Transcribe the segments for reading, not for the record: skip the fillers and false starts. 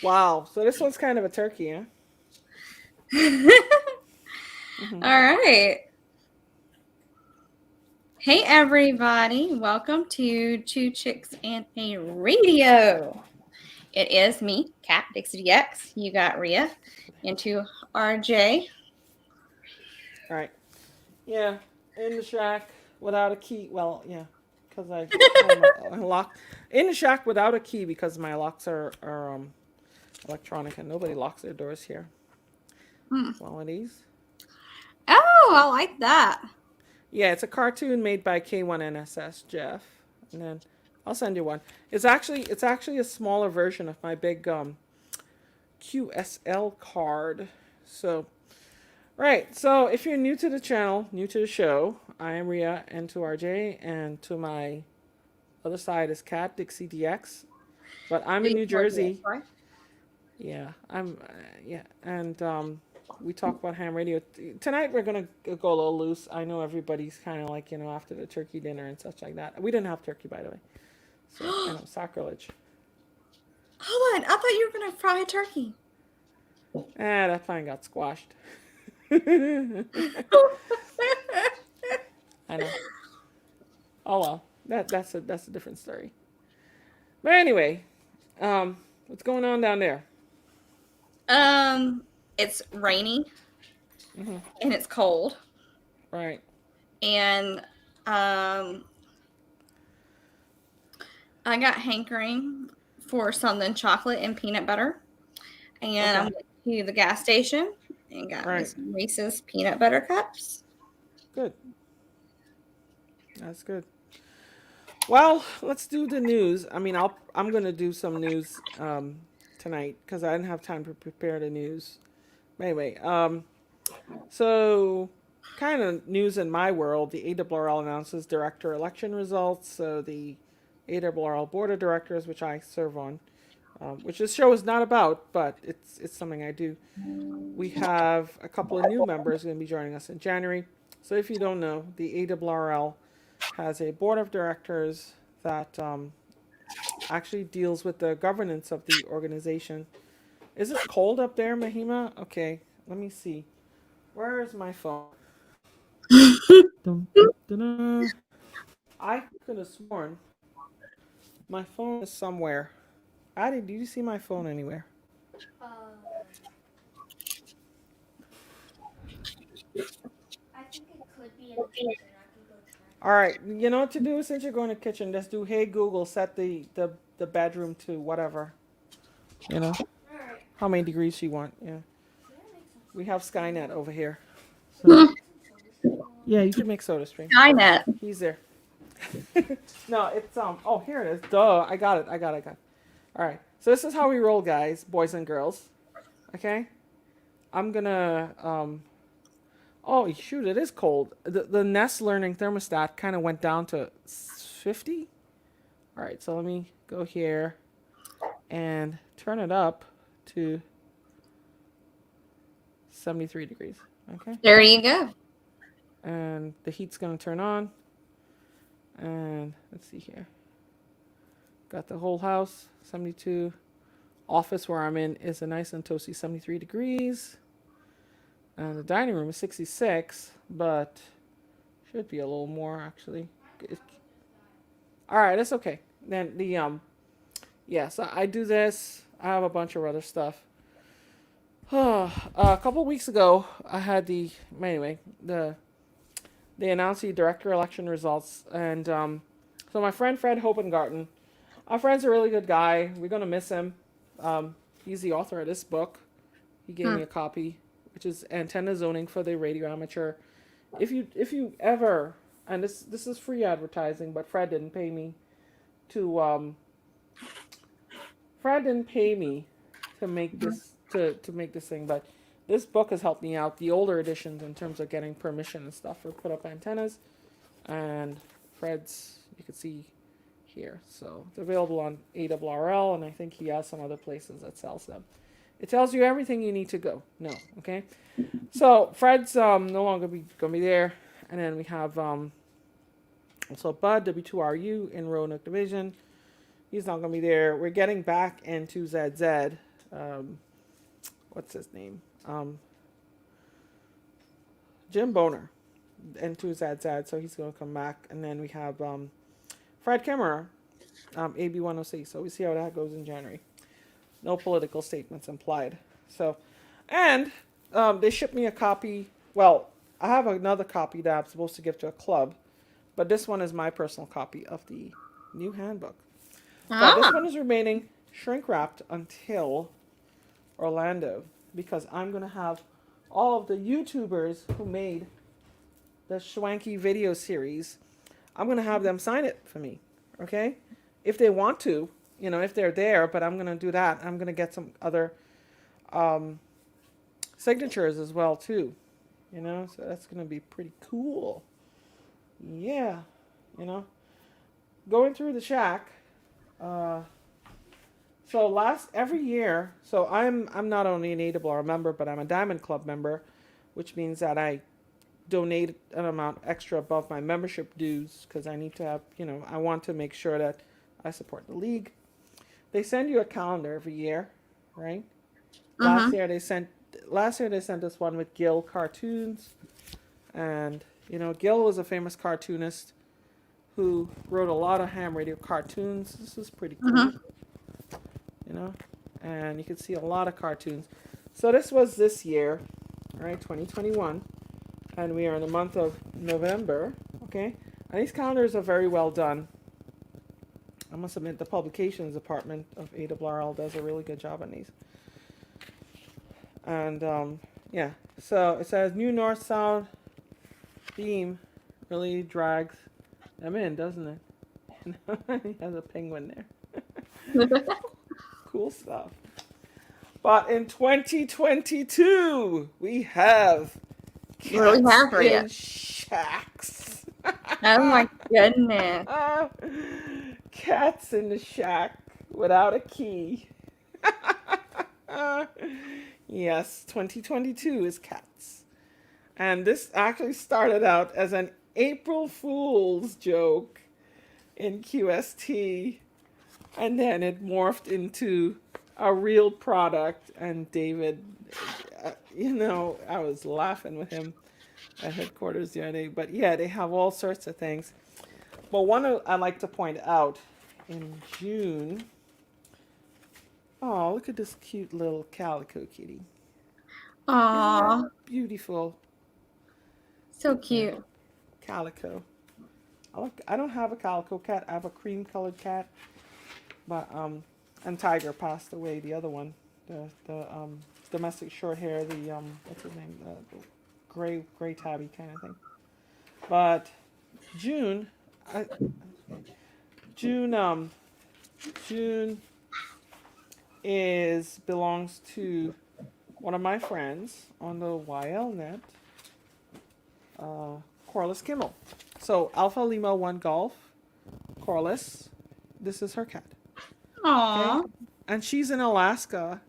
Wow. So this one's kind of a turkey, huh? All Hmm. right. Hey, everybody. Welcome to Two Chicks and a Radio. It is me, Kat, DixieDX. You got Rhea into RJ. Right. Yeah. In the shack without a key. Well, yeah, because I have my lock in the shack without a key because my locks are electronic and nobody locks their doors here. Hmm. It's one of these. Oh, I like that. Yeah, it's a cartoon made by K1NSS Jeff, and then I'll send you one. It's actually a smaller version of my big QSL card. So right. So if you're new to the channel, new to the show, I am Ria and to RJ, and to my other side is Kat Dixie DX. But I'm in New Jersey. Right? Yeah, yeah, and we talk about ham radio tonight. We're gonna go a little loose. I know everybody's kind of like after the turkey dinner and such like that. We didn't have turkey, by the way, so I know sacrilege. Hold on. I thought you were going to fry a turkey. That fine got squashed. I know. Oh well, that's a different story. But anyway, what's going on down there? um, it's rainy Hmm. and it's cold. Right. And um, I got hankering for something chocolate and peanut butter. And I Okay. went to the gas station and got me Right. some Reese's peanut butter cups. Good. That's good. Well, let's do the news. I mean, I'm gonna do some news tonight because I didn't have time to prepare the news. Anyway, so kind of news in my world. The ARRL announces director election results. So the ARRL board of directors, which I serve on, which this show is not about, but it's something I do. We have a couple of new members going to be joining us in January. So if you don't know, the ARRL has a board of directors that actually deals with the governance of the organization. Is it cold up there, Mahima? Okay, let me see. Where is my phone? Dun, dun, dun, dun. I could have sworn my phone is somewhere. Addie, do you see my phone anywhere? Uh, I think it could be in the kitchen. I can go check. All right, you know what to do since you're going to the kitchen? Just do Hey Google, set the bedroom to whatever. You know Alright. how many degrees you want. Yeah, Should I make some we soda have stream? Skynet over here. Should So I make some soda stream while yeah, you can make Soda Stream. Skynet. He's there. No, it's Oh, here it is. Duh, I got it. I got it. I got it. All right. So this is how we roll, guys, boys and girls. Okay. I'm gonna Oh shoot! It is cold. The Nest Learning thermostat kind of went down to 50. All right, so let me go here and turn it up to 73 degrees. Okay, There you go. and the heat's gonna turn on. And let's see here. Got the whole house 72. Office where I'm in is a nice and toasty 73 degrees. And the dining room is 66, but should be a little more actually. All right, that's okay. Then yeah, so I do this. I have a bunch of other stuff. A couple weeks ago, I had anyway they announced the director election results, and so my friend Fred Hopengarten, our friend's a really good guy. We're gonna miss him. He's the author of this book. He gave Hmm. me a copy, which is Antenna Zoning for the Radio Amateur. If you ever, and this is free advertising, but to um Fred didn't pay me to make this thing, but this book has helped me out. The older editions, in terms of getting permission and stuff, for put up antennas, and Fred's you can see here. So it's available on ARRL, and I think he has some other places that sells them. It tells you everything you need to go. No, okay. So Fred's no longer gonna be there, and then we have also Bud W2RU in Roanoke Division. He's not gonna be there. We're getting back into ZZ. what's his name? Jim Boner, N2ZZ, so he's going to come back. And then we have Fred Kimmerer, AB106. So we see how that goes in January. No political statements implied. So, and they shipped me a copy. Well, I have another copy that I'm supposed to give to a club, but this one is my personal copy of the new handbook. But this one is remaining shrink wrapped until Orlando, because I'm going to have all of the YouTubers who made the Schwanky video series, I'm going to have them sign it for me, okay? If they want to, if they're there, but I'm going to do that. I'm going to get some other signatures as well, too, so that's going to be pretty cool. Yeah, going through the shack, so every year, so I'm not only an ARRL member, but I'm a Diamond Club member, which means that I donate an amount extra above my membership dues because I need to have, I want to make sure that I support the league. They send you a calendar every year, right? Last year they sent us one with Gil cartoons, and Gil was a famous cartoonist who wrote a lot of ham radio cartoons. This is pretty cool. And you can see a lot of cartoons. So this was this year, right, 2021, and we are in the month of November, okay? And these calendars are very well done. I must admit, the publications department of ARRL does a really good job on these. And, yeah, so it says New North-South theme really drags them in, doesn't it? He has a penguin there. Cool stuff. But in 2022, we have What do we have for you? in shacks. Oh my goodness. Cats in the shack without a key. Yes, 2022 is cats. And this actually started out as an April Fool's joke in QST. And then it morphed into a real product. And David, I was laughing with him at headquarters the other day. But yeah, they have all sorts of things. But one I'd like to point out in June. Oh, look at this cute little calico kitty. Aww. Beautiful. So cute. Yeah. Calico. I don't have a calico cat. I have a cream colored cat. But and Tiger passed away. The other one, the domestic short hair, the what's his name, the gray tabby kind of thing. But June belongs to one of my friends on the YL net, Corliss Kimmel. So Alpha Lima 1 Golf, Corliss, this is her cat. Aww. Okay? And she's in Alaska,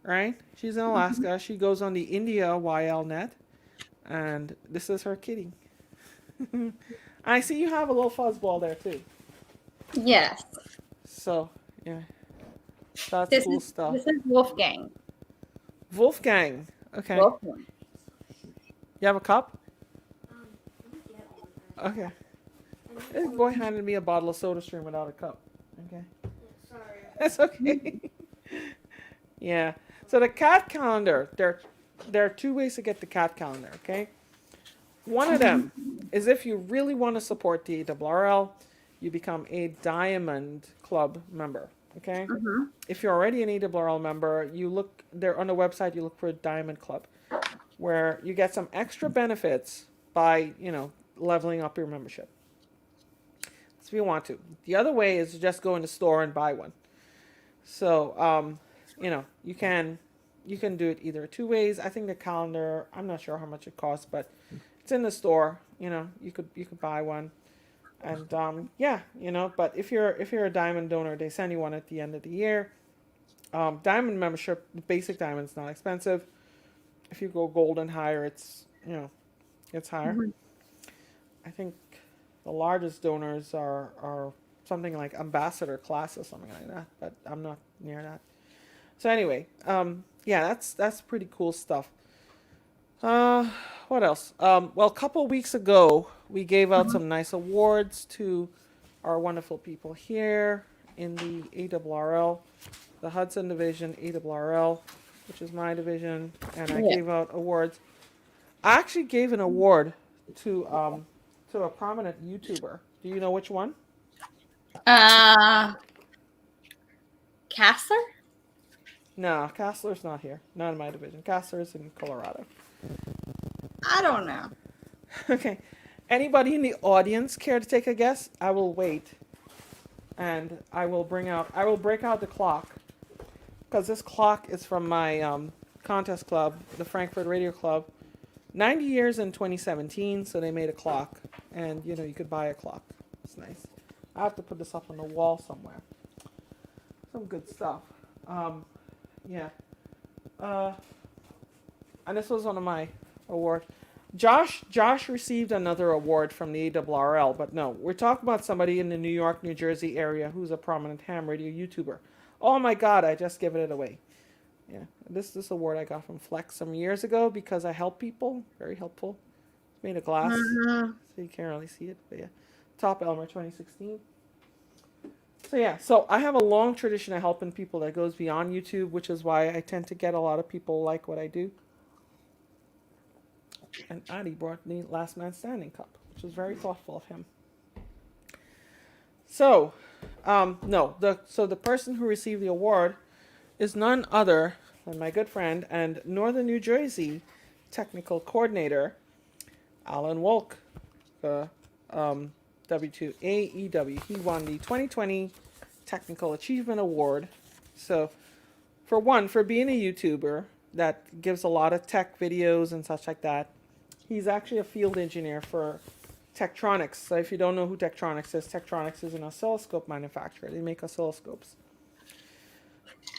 right? She's in Alaska. She goes on the India YL net, and this is her kitty. I see you have a little fuzzball there too. Yes. So, yeah. That's cool stuff. This is Wolfgang. Wolfgang. Okay. Wolfgang. You have a cup? Let me get one. Okay. This boy handed me a bottle of soda stream without a cup. Okay. Sorry. That's okay. Yeah. So the cat calendar, there are two ways to get the cat calendar, okay? One of them is if you really want to support the ARRL, you become a Diamond Club member, okay? If you're already an ARRL member, you look there on the website, you look for a Diamond Club, where you get some extra benefits by, leveling up your membership. If you want to. The other way is to just go in the store and buy one. So, you can do it either two ways. I think the calendar, I'm not sure how much it costs, but it's in the store. You could buy one, and but if you're a Diamond donor, they send you one at the end of the year. Diamond membership, basic Diamond's not expensive. If you go gold and higher, it's higher. I think the largest donors are something like ambassador class or something like that, but I'm not near that. So anyway, yeah, that's pretty cool stuff. Uh, what else? Well, a couple weeks ago, we gave out Mhm. some nice awards to our wonderful people here in the ARRL, the Hudson Division ARRL, which is my division, and I Yeah. gave out awards. I actually gave an award to a prominent YouTuber. Do you know which one? Uh, Castler? No, Castler's not here. Not in my division. Castler's in Colorado. I don't know. Okay. Anybody in the audience care to take a guess? I will wait, and I will break out the clock, because this clock is from my contest club, the Frankfurt Radio Club. 90 years in 2017, so they made a clock, and you could buy a clock. It's nice. I have to put this up on the wall somewhere. Some good stuff. Yeah. Uh, and this was one of my awards. Josh received another award from the ARRL, but no, we're talking about somebody in the New York, New Jersey area who's a prominent ham radio YouTuber. Oh my God, I just given it away. Yeah, this award I got from Flex some years ago because I help people. Very helpful. Made of glass, Mhm. so you can't really see it, but yeah. Top Elmer 2016. So yeah, so I have a long tradition of helping people that goes beyond YouTube, which is why I tend to get a lot of people like what I do. And Adi brought the Last Man Standing cup, which was very thoughtful of him. So, no, the person who received the award is none other than my good friend and Northern New Jersey technical coordinator, Alan Wolk, the W2AEW. He won the 2020 Technical Achievement Award. So, for being a YouTuber that gives a lot of tech videos and such like that, he's actually a field engineer for Tektronix. So if you don't know who Tektronix is an oscilloscope manufacturer. They make oscilloscopes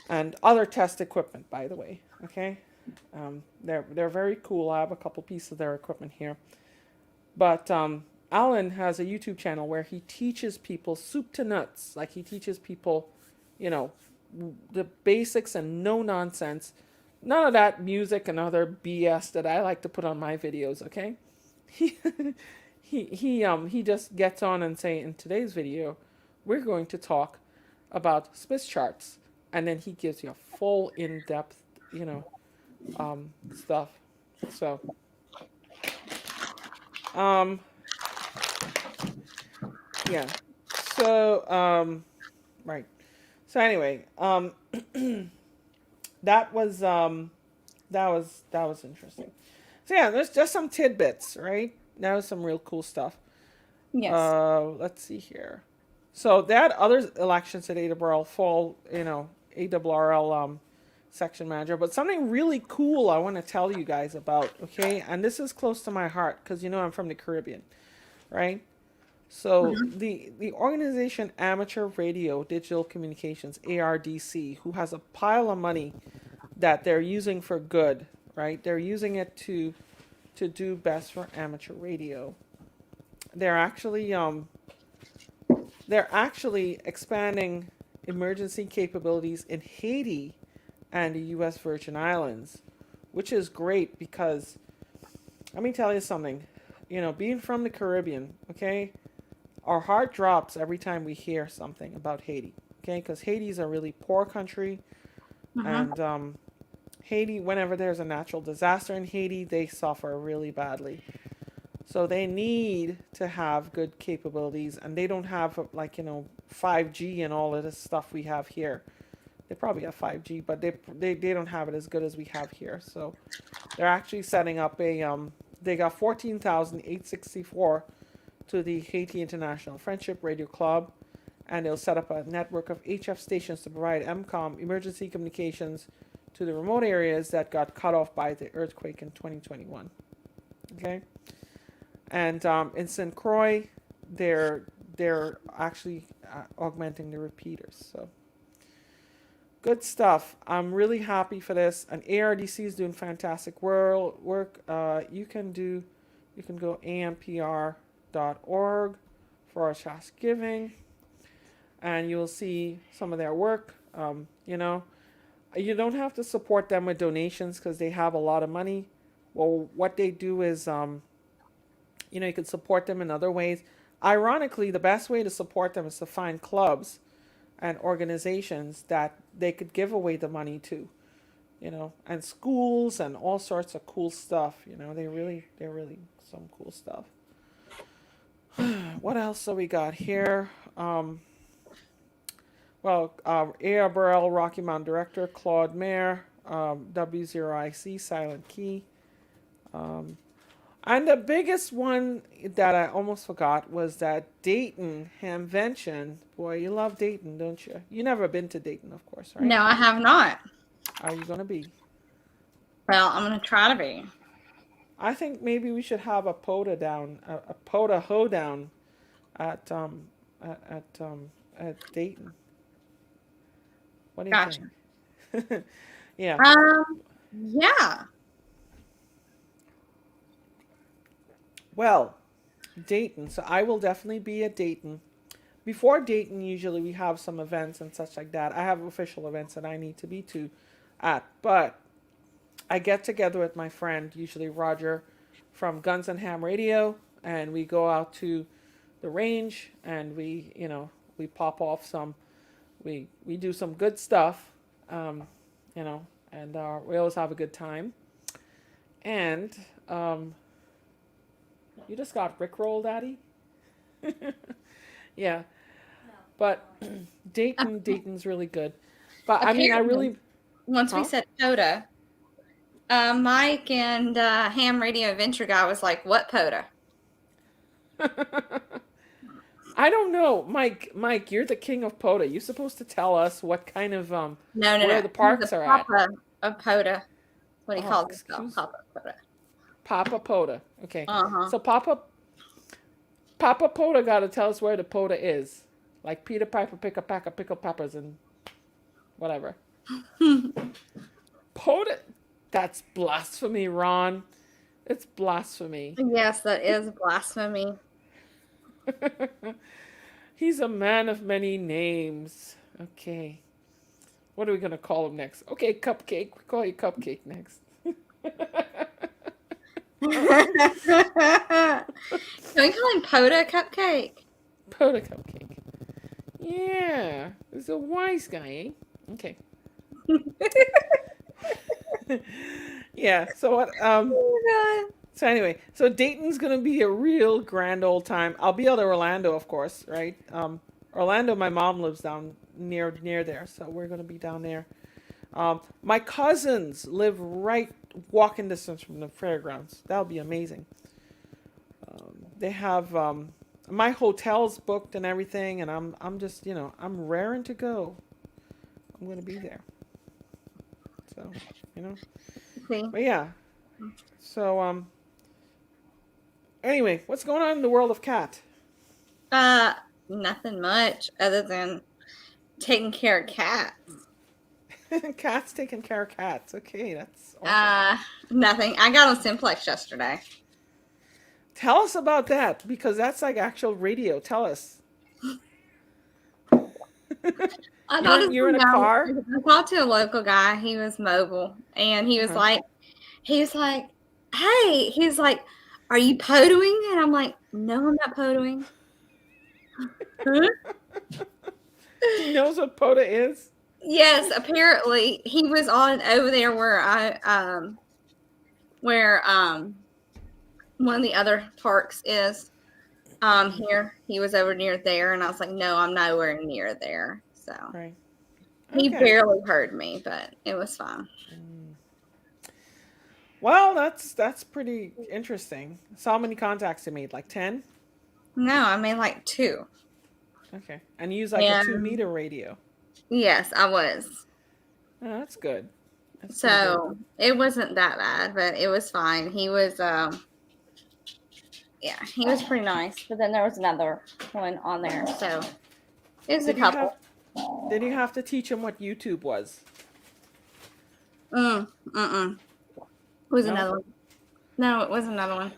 and other test equipment, by the way. Okay, they're very cool. I have a couple pieces of their equipment here. But Alan has a YouTube channel where he teaches people soup to nuts. Like he teaches people, you know, the basics and no nonsense. None of that music and other BS that I like to put on my videos, okay? He he just gets on and say, in today's video, we're going to talk about Smith charts, and then he gives you a full in-depth, stuff. So, um, yeah. So, right. So anyway, that was interesting. So yeah, there's just some tidbits, right? That was some real cool stuff. Yes. Let's see here. So they had other elections at ARRL fall, ARRL section manager, but something really cool I want to tell you guys about, okay? And this is close to my heart because I'm from the Caribbean, right? So Mhm. the organization Amateur Radio Digital Communications, ARDC, who has a pile of money that they're using for good, right? They're using it to do best for amateur radio. They're actually expanding emergency capabilities in Haiti and the U.S. Virgin Islands, which is great because let me tell you something. Being from the Caribbean, okay, our heart drops every time we hear something about Haiti, okay, because Haiti's a really poor country, Mhm. and Haiti, whenever there's a natural disaster in Haiti, they suffer really badly. So they need to have good capabilities, and they don't have 5G and all of this stuff we have here. They probably have 5G, but they don't have it as good as we have here. So they're actually setting up they got 14,864 to the Haiti International Friendship Radio Club, and they'll set up a network of HF stations to provide MCOM emergency communications to the remote areas that got cut off by the earthquake in 2021. Okay, and in St. Croix, they're actually augmenting the repeaters. So good stuff. I'm really happy for this, and ARDC is doing fantastic work. You can go ampr.org/giving, and you'll see some of their work. You don't have to support them with donations because they have a lot of money. Well, what they do is, you can support them in other ways. Ironically, the best way to support them is to find clubs and organizations that they could give away the money to, and schools and all sorts of cool stuff. They're really some cool stuff. What else do we got here? Awrl Rocky Mountain Director Claude Mayer, W0IC Silent Key. And the biggest one that I almost forgot was that Dayton Hamvention. Boy, you love Dayton, don't you? You never been to Dayton, of course, right? No, I have not. Are you going to be? Well, I'm going to try to be. I think maybe we should have a POTA down, a POTA hoedown at at Dayton. What do you Gotcha. think? Yeah. Yeah. Well, Dayton. So I will definitely be at Dayton. Before Dayton, usually we have some events and such like that. I have official events that I need to be at, but I get together with my friend, usually Roger, from Guns and Ham Radio, and we go out to the range and we pop off some, we do some good stuff, and we always have a good time. And you just got rickrolled, Daddy. Yeah, but Dayton's really good. But I mean, I really once we said POTA, Mike and Ham Radio Adventure guy was like, "What POTA?" I don't know, Mike, you're the king of POTA. You're supposed to tell us what kind of where the parks are at. Of POTA. What do you call this? Papa POTA. Papa POTA. Okay. Uh-huh. So Papa POTA got to tell us where the POTA is. Like Peter Piper pick a pack of pickled peppers and whatever. POTA. That's blasphemy, Ron. It's blasphemy. Yes, that is blasphemy. He's a man of many names. Okay. What are we going to call him next? Okay, Cupcake. We call you Cupcake next. Can we call him POTA Cupcake? POTA Cupcake. Yeah. He's a wise guy, eh? Okay. Yeah. So what? So anyway, so Dayton's gonna be a real grand old time. I'll be out of Orlando, of course, right? Orlando, my mom lives down near there, so we're gonna be down there. My cousins live right walking distance from the fairgrounds. That'll be amazing. They have my hotel's booked and everything, and I'm just I'm raring to go. I'm gonna be there. So See? but yeah. So anyway, what's going on in the world of Cat? Nothing much other than taking care of cats. Cats taking care of cats. Okay, that's awesome. Nothing. I got on Simplex yesterday. Tell us about that, because that's like actual radio. Tell us. You're in a car? I talked to a local guy. He was mobile, and he was like, hey, he's like, are you potoing? And I'm like, no, I'm not potoing. He knows what POTA is? Yes, apparently he was on over there where one of the other parks is. Here he was over near there, and I was like, no, I'm nowhere near there. So Right. he barely heard me, but it was fine. Well, that's pretty interesting. So how many contacts you made? Like 10? No, I mean like 2. Okay. And you use like a 2-meter radio. Yes, I was. Oh, that's good. So it wasn't that bad, but it was fine. He was, he was pretty nice. But then there was another one on there, so it was a couple. Did you have to teach him what YouTube was? It was another one. No, it was another one.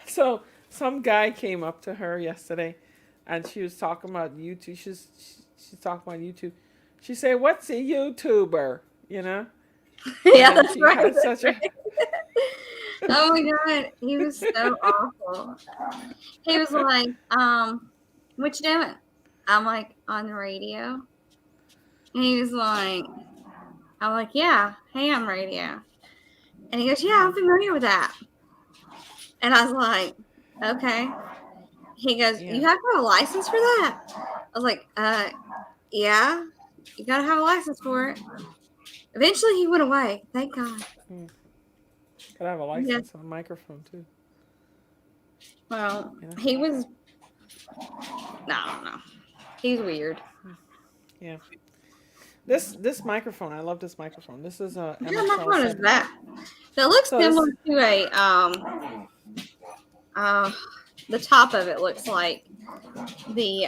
So some guy came up to her yesterday, and she was talking about YouTube. She's talking about YouTube. She say, "What's a YouTuber?" You know, and Yeah, then that's she right. had That's such a right. Oh my God, he was so awful. He was like, what you doing? I'm like, on the radio. And he was like, I'm like, yeah, ham radio. And he goes, yeah, I'm familiar with that. And I was like, okay. He goes, yeah. you have to have a license for that? I was like, yeah, you gotta have a license for it. Eventually he went away. Thank God. Mm. Gotta have a Yeah. license on a microphone too. Well, You know. he was, no, I don't know. He's weird. Yeah. This microphone, I love this microphone. This is a What kind of MXL microphone is 7. that? That looks So similar this, to a uh the top of it looks like the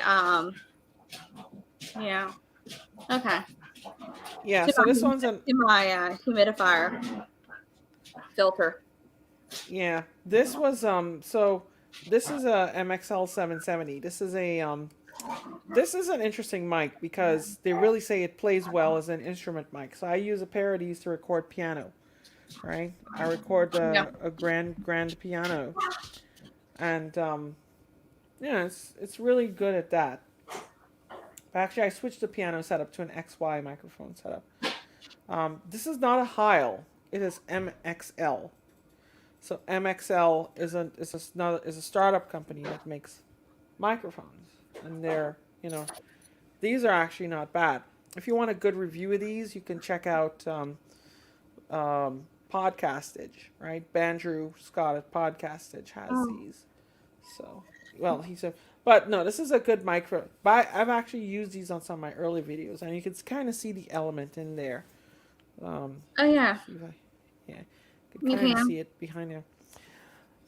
yeah. Okay. yeah. To So this one's an my humidifier filter. yeah. This was So this is a MXL 770. This is an interesting mic because they really say it plays well as an instrument mic. So I use a pair of these to record piano, right? I record Yeah. a grand piano, and yeah, it's really good at that. But actually, I switched the piano setup to an XY microphone setup. This is not a Heil. It is MXL. So MXL is a startup company that makes microphones, and these are actually not bad. If you want a good review of these, you can check out Podcastage, right? Bandrew Scott at Podcastage has Oh. these. So, well, he said, but no, this is a good micro. But I've actually used these on some of my early videos, and you can kind of see the element in there. Oh yeah. See if I, yeah, you You can kind of can. see it behind there.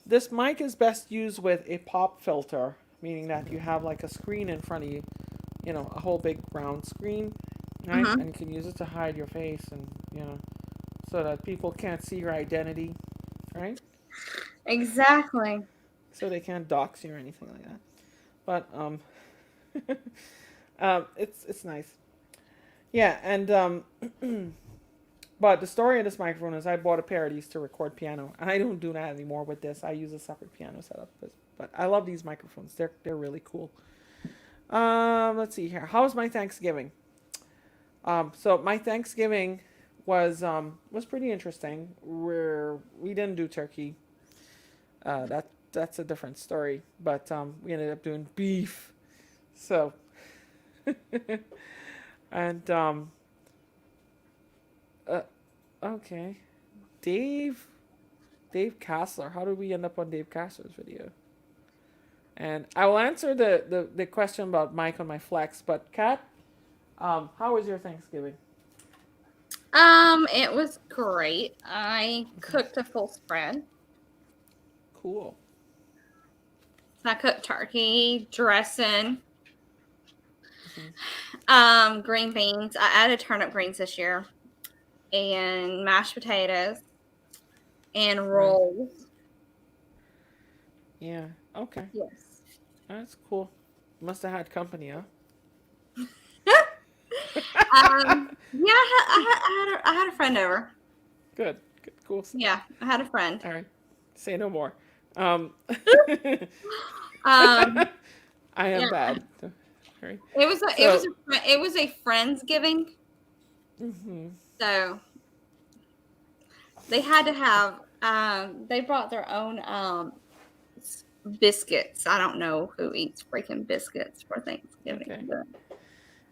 This mic is best used with a pop filter, meaning that you have like a screen in front of you, a whole big round screen, right? Mm-hmm. And you can use it to hide your face and, so that people can't see your identity, right? Exactly. So they can't dox you or anything like that. But it's nice. Yeah, and but the story of this microphone is I bought a pair of these to record piano, and I don't do that anymore with this. I use a separate piano setup, but I love these microphones. They're really cool. Let's see here. How was my Thanksgiving? So my Thanksgiving was pretty interesting. We didn't do turkey. That's a different story. But we ended up doing beef. So and uh, okay, Dave Castler. How did we end up on Dave Castler's video? And I will answer the question about Mike on my flex. But Kat, how was your Thanksgiving? It was great. I cooked a full spread. Cool. So I cooked turkey, dressing, green beans. I added turnip greens this year, and mashed potatoes, and Right. rolls. Yeah. Okay. Yes. That's cool. Must have had company, huh? Yeah, I had a friend over. Good. Good. Cool. Yeah, I had a friend. All right. Say no more. Um, I am yeah, bad. All right. So. it was a friendsgiving. Mm-hmm. So they had to have. They brought their own biscuits. I don't know who eats freaking biscuits for Thanksgiving. Okay. But.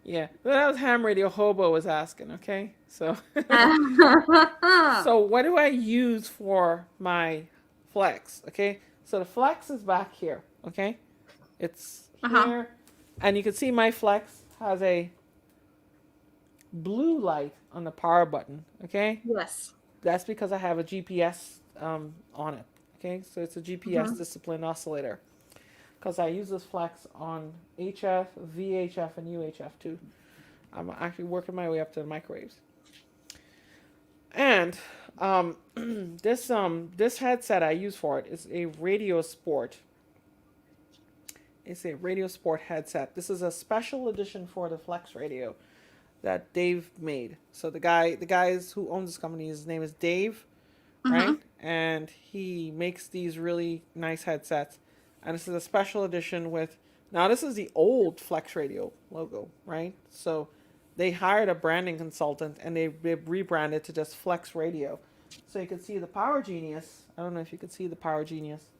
Yeah. That was Ham Radio Hobo was asking. Okay. So. Uh-huh. So what do I use for my flex? Okay. So the flex is back here. Okay. It's here, and you can see my flex has a blue light on the power button. Okay. Yes. That's because I have a GPS on it. Okay, so it's a GPS discipline oscillator. Because I use this flex on HF, VHF, and UHF too. I'm actually working my way up to the microwaves. And this headset I use for it is a Radio Sport. It's a Radio Sport headset. This is a special edition for the Flex Radio. that Dave made. So the guys who owns this company, his name is Dave, right? Mhm. And he makes these really nice headsets. And this is a special edition with. Now this is the old Flex Radio logo, right? So they hired a branding consultant and they rebranded to just Flex Radio. So you can see the Power Genius. I don't know if you can see the Power Genius,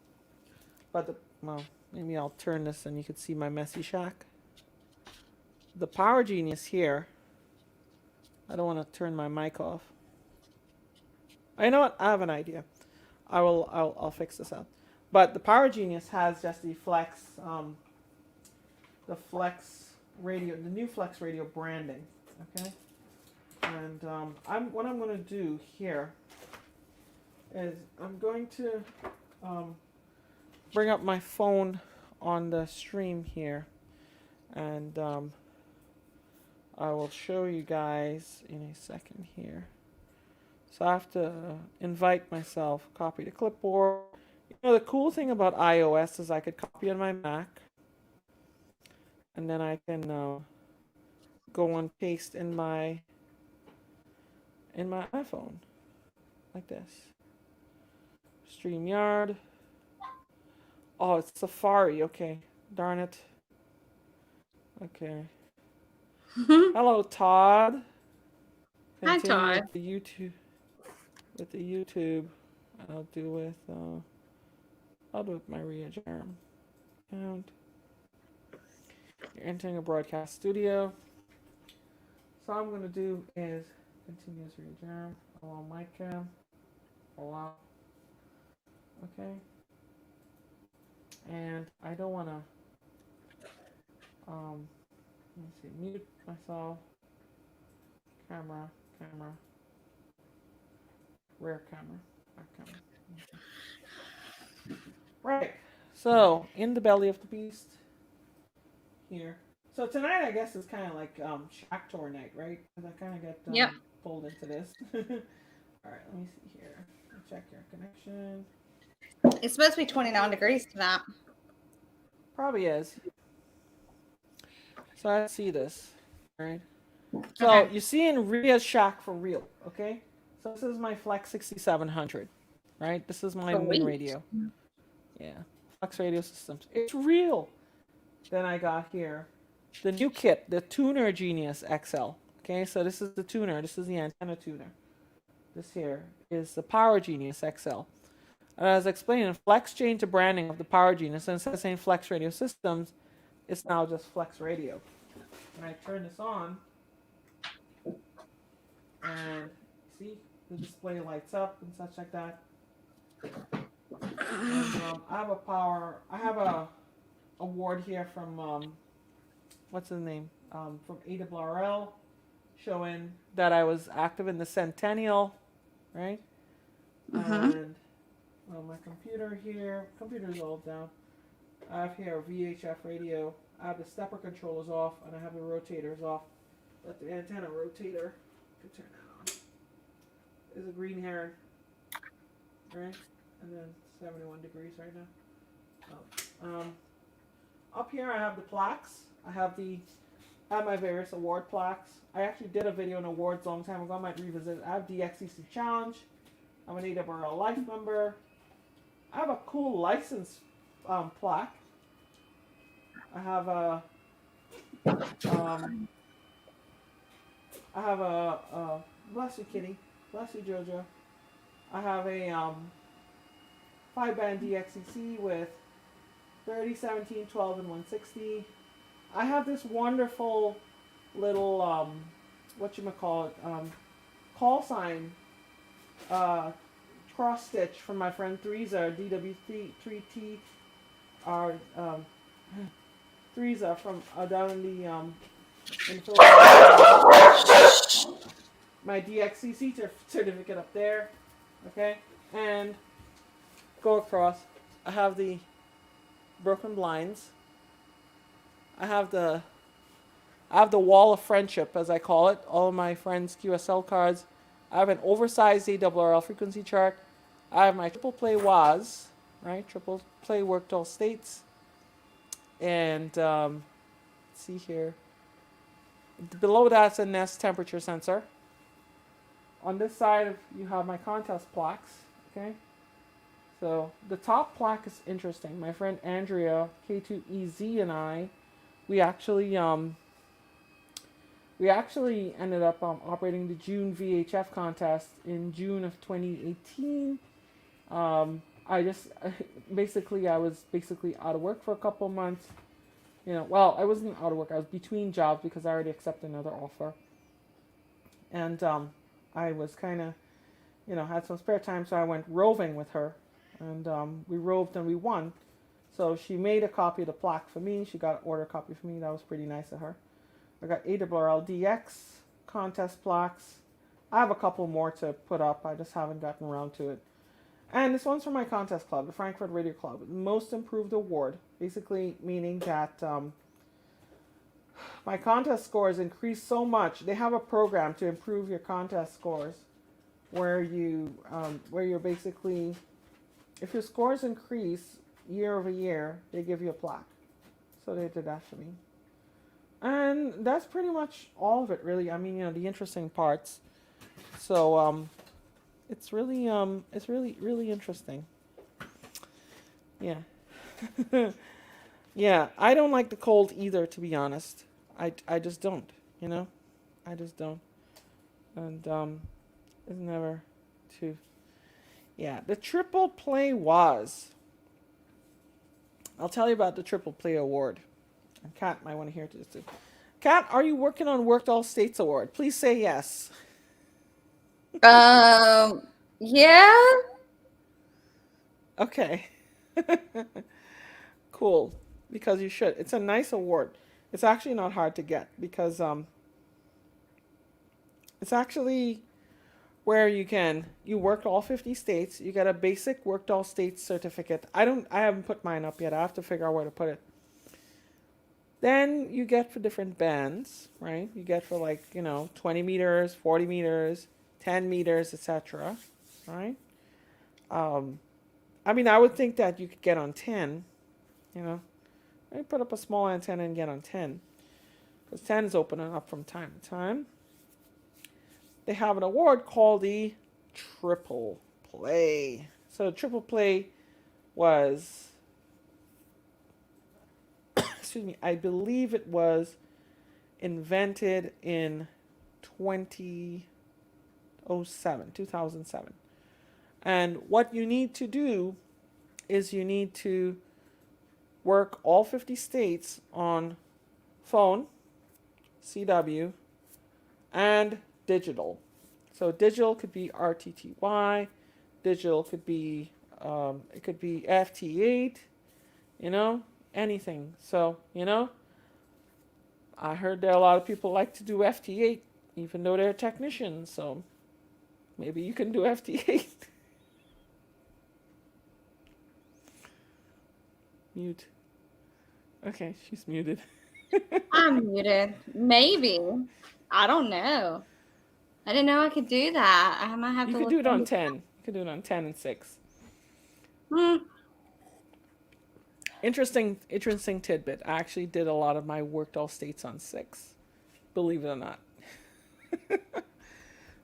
but well, maybe I'll turn this and you can see my messy shack. The Power Genius here. I don't want to turn my mic off. You know what? I have an idea. I'll fix this up. But the Power Genius has just the Flex Radio, the new Flex Radio branding. Okay, and what I'm going to do here is I'm going to bring up my phone on the stream here, and I will show you guys in a second here. So I have to invite myself, copy the clipboard. You know, the cool thing about iOS is I could copy on my Mac, and then I can go and paste in my iPhone, like this. StreamYard. Oh, it's Safari. Okay, darn it. Okay. Hello, Todd. Hi, Continue Todd. with the YouTube. With the YouTube, I'll do with my Ria Jarm account. You're entering a broadcast studio. So all I'm gonna do is continue as Ria Jarm. Allow mic cam. Allow. Okay. And I don't wanna let me see, mute myself. Camera. Rear camera. Back camera. Okay. Right. So in the belly of the beast here. So tonight I guess is kind of like Shack Tour night, right? Because I kind of get Yep. pulled into this. All right. Let me see here. Check your connection. It's supposed to be 29 degrees tonight. Probably is. So I see this. All right. So Okay. you see in Ria's Shack for real, okay? So this is my Flex 6700, right? This is my Moon Sweet. radio. Yeah, Flex Radio Systems. It's real. Then I got here the new kit, the Tuner Genius XL. Okay, so this is the tuner. This is the antenna tuner. This here is the Power Genius XL. And as I explained, Flex changed the branding of the Power Genius. And instead of saying Flex Radio Systems, it's now just Flex Radio. And I turn this on, and see, the display lights up and such like that. And I have a award here from what's his name? From Awrl, showing that I was active in the Centennial, right? And my computer here, computer's all down. I have here a VHF radio. I have the stepper controllers off, and I have the rotators off. But the antenna rotator, I can turn that on. Is a green heron, right? And then 71 degrees right now. Up here I have the plaques. I have my various award plaques. I actually did a video on awards a long time ago. I might revisit it. I have the XCC Challenge. I'm an Awrl Life member. I have a cool license plaque. I have a bless you, Kitty. Bless you, Jojo. I have a 5-band DXCC with 30, 17, 12, and 160. I have this wonderful little call sign cross stitch from my friend Theresa, DW3T, Theresa from down in the in Philadelphia. My DXCC certificate up there, okay, and go across. I have the broken blinds. I have the wall of friendship, as I call it. All of my friends' QSL cards. I have an oversized Awrl frequency chart. I have my triple play WAS, right? Triple play worked all states. And see here. Below that's a nest temperature sensor. On this side, you have my contest plaques. Okay. So the top plaque is interesting. My friend Andrea K2EZ and I, we actually ended up operating the June VHF contest in June of 2018. I just I was basically out of work for a couple months. Well, I wasn't out of work. I was between jobs because I already accepted another offer, and I was kind of had some spare time, so I went roving with her, and we roved and we won. So she made a copy of the plaque for me. She got an order copy for me. That was pretty nice of her. I got AWRL DX contest plaques. I have a couple more to put up. I just haven't gotten around to it. And this one's from my contest club, the Frankfurt Radio Club. Most Improved Award. Basically meaning that my contest scores increased so much. They have a program to improve your contest scores where you're basically, if your scores increase year over year, they give you a plaque. So they did that for me. And that's pretty much all of it, really. I mean, the interesting parts. So it's really really interesting. Yeah. Yeah, I don't like the cold either, to be honest. I just don't, I just don't. And it's never too. Yeah, the triple play was. I'll tell you about the triple play award. And Kat might want to hear this too. Kat, are you working on Worked All States Award? Please say yes. Yeah. Okay. Cool. Because you should. It's a nice award. It's actually not hard to get because it's actually where you worked all 50 states, you get a basic worked all states certificate. I haven't put mine up yet. I have to figure out where to put it. Then you get for different bands, right? You get for 20 meters, 40 meters, 10 meters, etc. Right? I mean, I would think that you could get on 10, I put up a small antenna and get on 10. Because 10 is opening up from time to time. They have an award called the Triple Play. So Triple Play was, excuse me, I believe it was invented in 2007. And what you need to do is you need to work all 50 states on phone, CW, and digital. So digital could be RTTY, digital could be it could be FT8, anything. So, I heard there are a lot of people like to do FT8 even though they're technicians, so maybe you can do FT8. Mute. Okay, she's muted. I'm muted. Maybe. I don't know. I didn't know I could do that. I might have You to could look do it on into 10. You could do it on 10 and 6. Hmm. Interesting tidbit. I actually did a lot of my worked all states on 6. Believe it or not.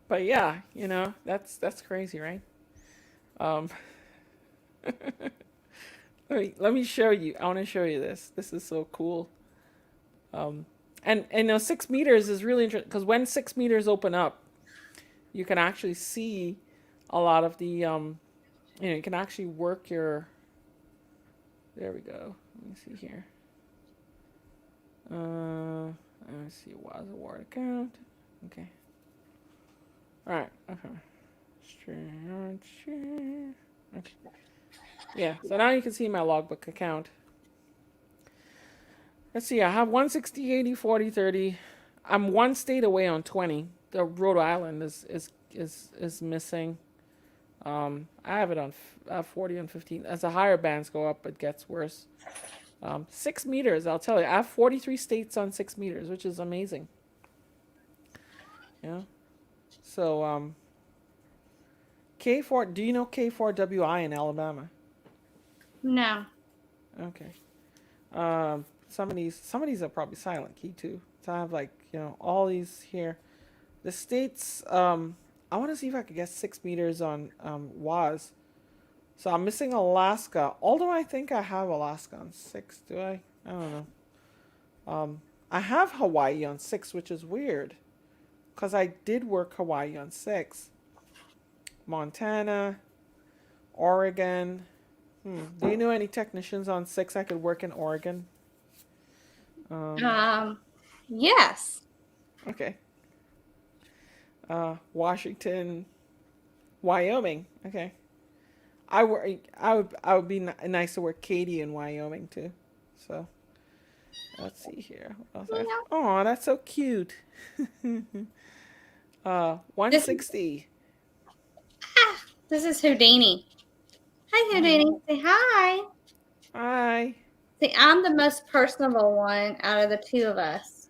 But yeah, that's crazy, right? Let me show you. I want to show you this. This is so cool. And 6 meters is really interesting because when 6 meters open up, you can actually see a lot of the you can actually work your. There we go. Let me see here. Let me see. Was a word account. Okay. All right. Okay. Okay. Yeah. So now you can see my logbook account. Let's see. I have 160, 80, 40, 30. I'm one state away on 20. The Rhode Island is missing. I have it on 40 and 15. As the higher bands go up, it gets worse. 6 meters, I'll tell you. I have 43 states on 6 meters, which is amazing. Yeah. So, K4, do you know K4WI in Alabama? No. Okay. Some of these are probably silent key too. So I have all these here. The states, I want to see if I could get 6 meters on WAS. So I'm missing Alaska. Although I think I have Alaska on 6. Do I? I don't know. I have Hawaii on 6, which is weird. Because I did work Hawaii on 6. Montana, Oregon. Do you know any technicians on 6 I could work in Oregon? Yes. Okay. Washington, Wyoming. Okay. I would be nice to work Katy in Wyoming too. So let's see here. Oh, that's so cute. 160. This is Houdini. Hi, Houdini. Say hi. Hi. See, I'm the most personable one out of the two of us.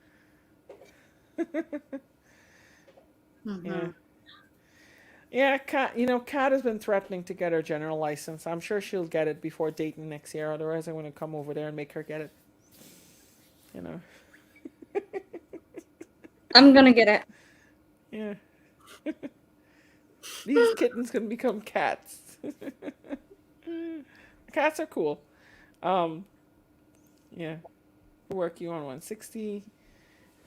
Yeah. Yeah, Kat has been threatening to get her general license. I'm sure she'll get it before Dayton next year. Otherwise, I'm going to come over there and make her get it. I'm going to get it. Yeah. These kittens can become cats. Cats are cool. Yeah. We'll work you on 160.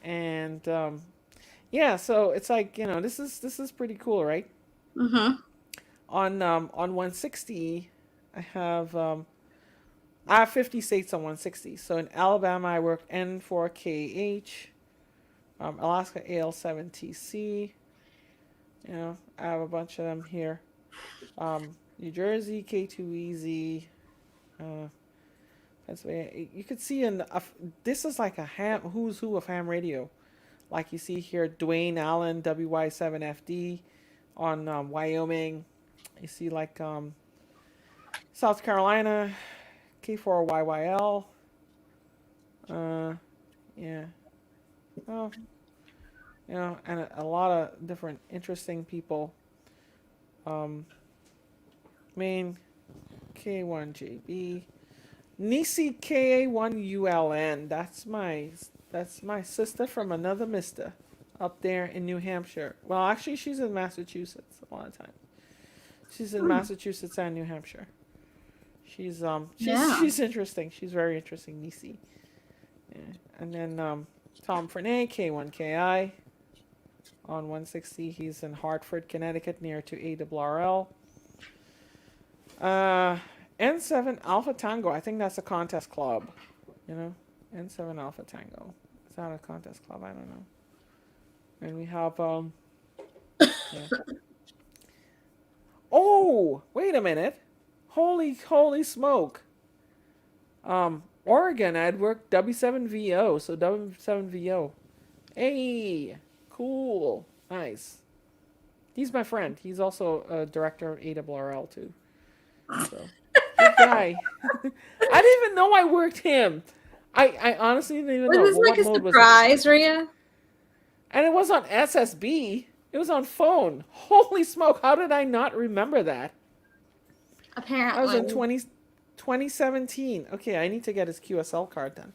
And yeah, so it's like, this is pretty cool, right? Mm-hmm. On 160, I have 50 states on 160. So in Alabama, I work N4KH, Alaska AL7TC. I have a bunch of them here. New Jersey K2EZ, Pennsylvania. You could see this is like a who's who of ham radio. Like you see here, Dwayne Allen WY7FD on Wyoming. You see like South Carolina K4YYL. Yeah. Oh, and a lot of different interesting people. Maine K1JB. Nisi KA1ULN. That's my sister from another mister up there in New Hampshire. Well, actually, she's in Massachusetts a lot of times. She's in Massachusetts and New Hampshire. She's interesting. She's very interesting, Nisi. Yeah. And then Tom Frenay, K1KI on 160. He's in Hartford, Connecticut, near to ARRL. N7 Alpha Tango. I think that's a contest club. N7 Alpha Tango. Is that a contest club? I don't know. And we have yeah. Oh, wait a minute. Holy smoke. Oregon, I'd worked W7VO, so W7VO. Hey, cool. Nice. He's my friend. He's also a director of ARRL too. So, good guy. I didn't even know I worked him. I honestly didn't even know. Was this like a surprise, Rhea? And it was on SSB. It was on phone. Holy smoke, how did I not remember that? Apparently. I was in 2017. Okay, I need to get his QSL card then.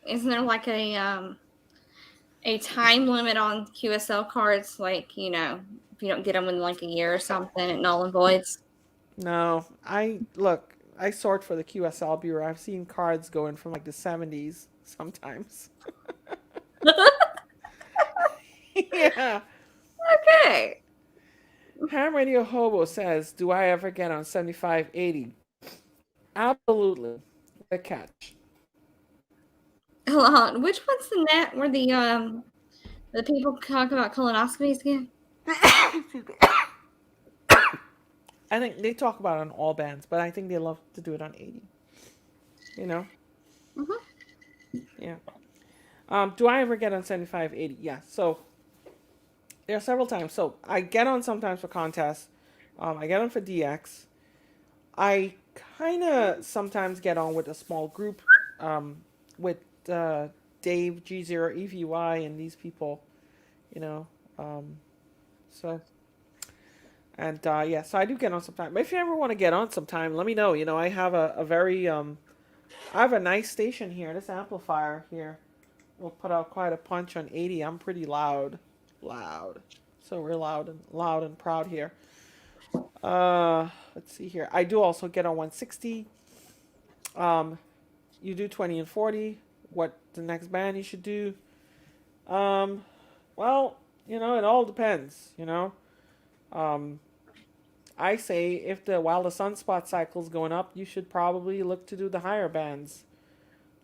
Isn't there like a time limit on QSL cards? Like, if you don't get them in like a year or something, it null and voids? No, I sort for the QSL Bureau. I've seen cards going from like the 70s sometimes. Yeah. Okay. Ham Radio Hobo says, do I ever get on 7580? Absolutely. The catch. Hold on. Which one's the net where the people talk about colonoscopies again? I think they talk about it on all bands, but I think they love to do it on 80. Mm-hmm. Yeah. Do I ever get on 7580? Yeah. So there are several times. So I get on sometimes for contests. I get on for DX. I kind of sometimes get on with a small group with Dave, G0EVY, and these people, so. And yeah, so I do get on sometime. But if you ever want to get on sometime, let me know. I have a very I have a nice station here. This amplifier here will put out quite a punch on 80. I'm pretty loud. Loud. So we're loud and proud here. Let's see here. I do also get on 160. Um, you do 20 and 40. What the next band you should do? Um, well, it all depends. I say while the sunspot cycle's going up, you should probably look to do the higher bands.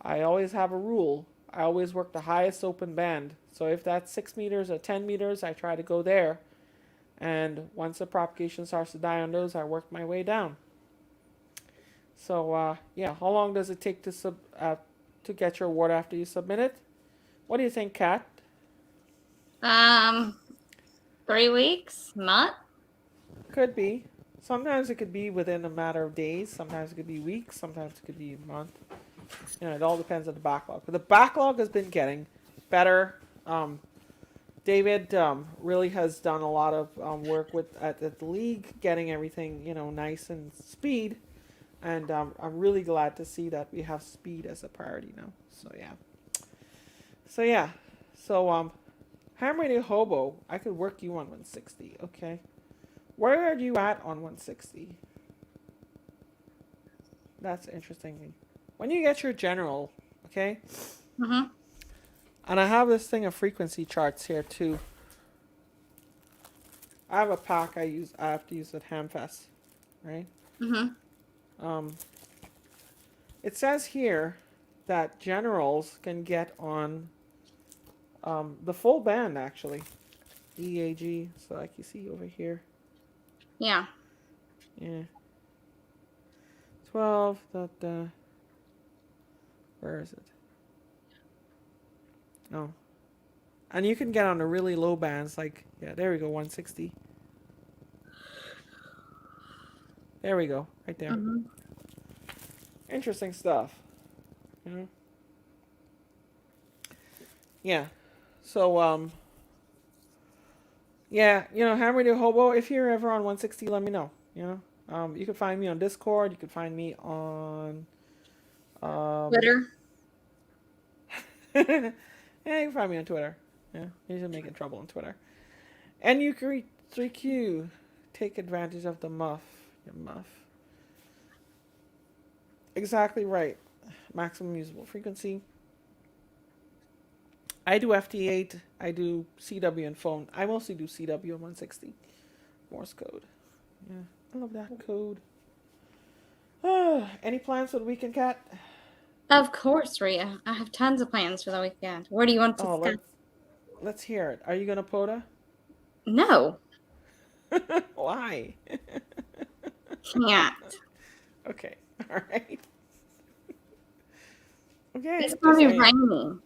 I always have a rule. I always work the highest open band. So if that's 6 meters or 10 meters, I try to go there. And once the propagation starts to die on those, I work my way down. So yeah, how long does it take to get your award after you submit it? What do you think, Kat? 3 weeks, month. Could be. Sometimes it could be within a matter of days. Sometimes it could be weeks. Sometimes it could be a month. It all depends on the backlog. But the backlog has been getting better. David really has done a lot of work at the league, getting everything nice and speed. And I'm really glad to see that we have speed as a priority now. So yeah. So Ham Radio Hobo, I could work you on 160. Okay. Where are you at on 160? That's interesting. When you get your general, okay? Mm-hmm. And I have this thing of frequency charts here too. I have a pack I have to use at Hamfest, right? Mm-hmm. It says here that generals can get on the full band actually. EAG, so like you see over here. Yeah. Yeah. 12, where is it? Oh. And you can get on the really low bands, like, yeah, there we go, 160. There we go, right there. Mm-hmm. Interesting stuff. Yeah. So, yeah, Ham Radio Hobo, if you're ever on 160, let me know, you can find me on Discord, you can find me on Twitter. Yeah, you can find me on Twitter. Yeah, you're just making trouble on Twitter. And you can 3Q. Take advantage of the muff. Your muff. Exactly right. Maximum usable frequency. I do FT8. I do CW and phone. I mostly do CW and 160. Morse code. Yeah, I love that code. Any plans for the weekend, Kat? Of course, Rhea. I have tons of plans for the weekend. Where do you want to start? Let's hear it. Are you gonna POTA? No. Why? Can't. Okay. All right. Okay. It's gonna be raining.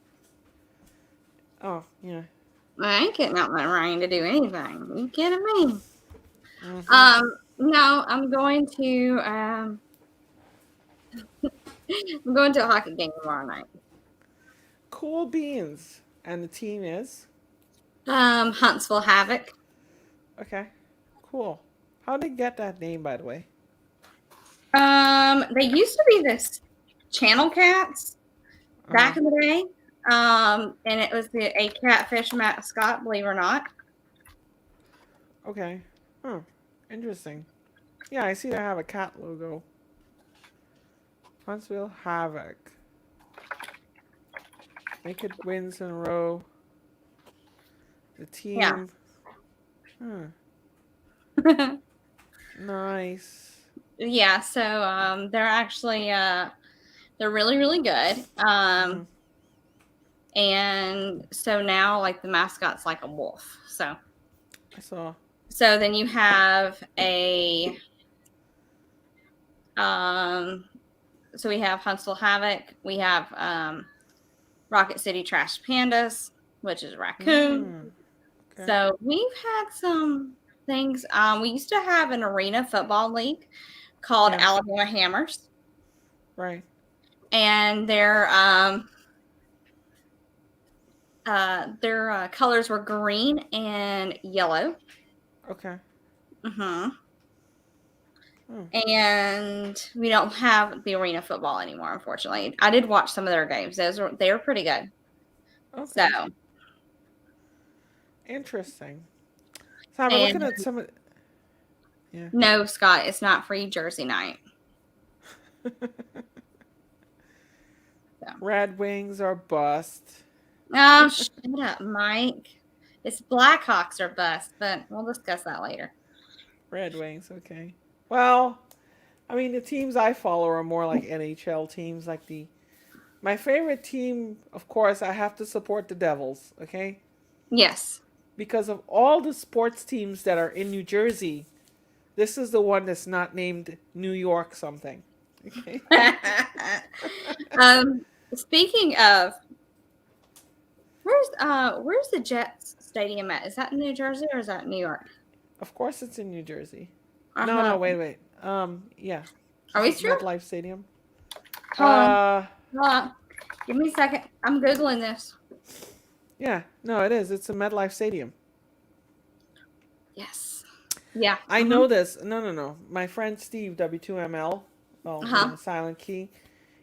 Oh, yeah. I ain't getting out in the rain to do anything. Are you kidding me? Mm-hmm. No, I'm going to I'm going to a hockey game tomorrow night. Cool beans. And the team is? Huntsville Havoc. Okay. Cool. How'd they get that name, by the way? They used to be this Channel Cats back in the day. And it was a catfish mascot, believe it or not. Okay. Huh. Interesting. Yeah, I see they have a cat logo. Huntsville Havoc. Make it wins in a row. The team. Yeah. Huh. Nice. Yeah, so they're actually they're really, really good. And so now like the mascot's like a wolf. So I saw. So then you have so we have Huntsville Havoc, we have Rocket City Trash Pandas, which is raccoon. Okay. So we've had some things. We used to have an arena football league called Alabama Hammers. Right. And their colors were green and yellow. Okay. Mm-hmm. And we don't have the arena football anymore, unfortunately. I did watch some of their games. They were pretty good. Okay. So, Interesting. So I'm and looking at some of. Yeah. no, Scott, it's not free jersey night. Red Wings are bust. Oh, shut up, Mike. It's Blackhawks are bust, but we'll discuss that later. Red Wings, okay. Well, I mean, the teams I follow are more like NHL teams. My favorite team, of course, I have to support the Devils, okay? Yes. Because of all the sports teams that are in New Jersey, this is the one that's not named New York something. Okay. Speaking of, where's the Jets stadium at? Is that in New Jersey or is that New York? Of course, it's in New Jersey. Uh-huh. No, wait. Yeah. Are we sure? MetLife Stadium. Hold on. Give me a second. I'm Googling this. Yeah, no, it is. It's a MetLife Stadium. Yes. Yeah. I know this. No. My friend Steve, W2ML, Silent Key,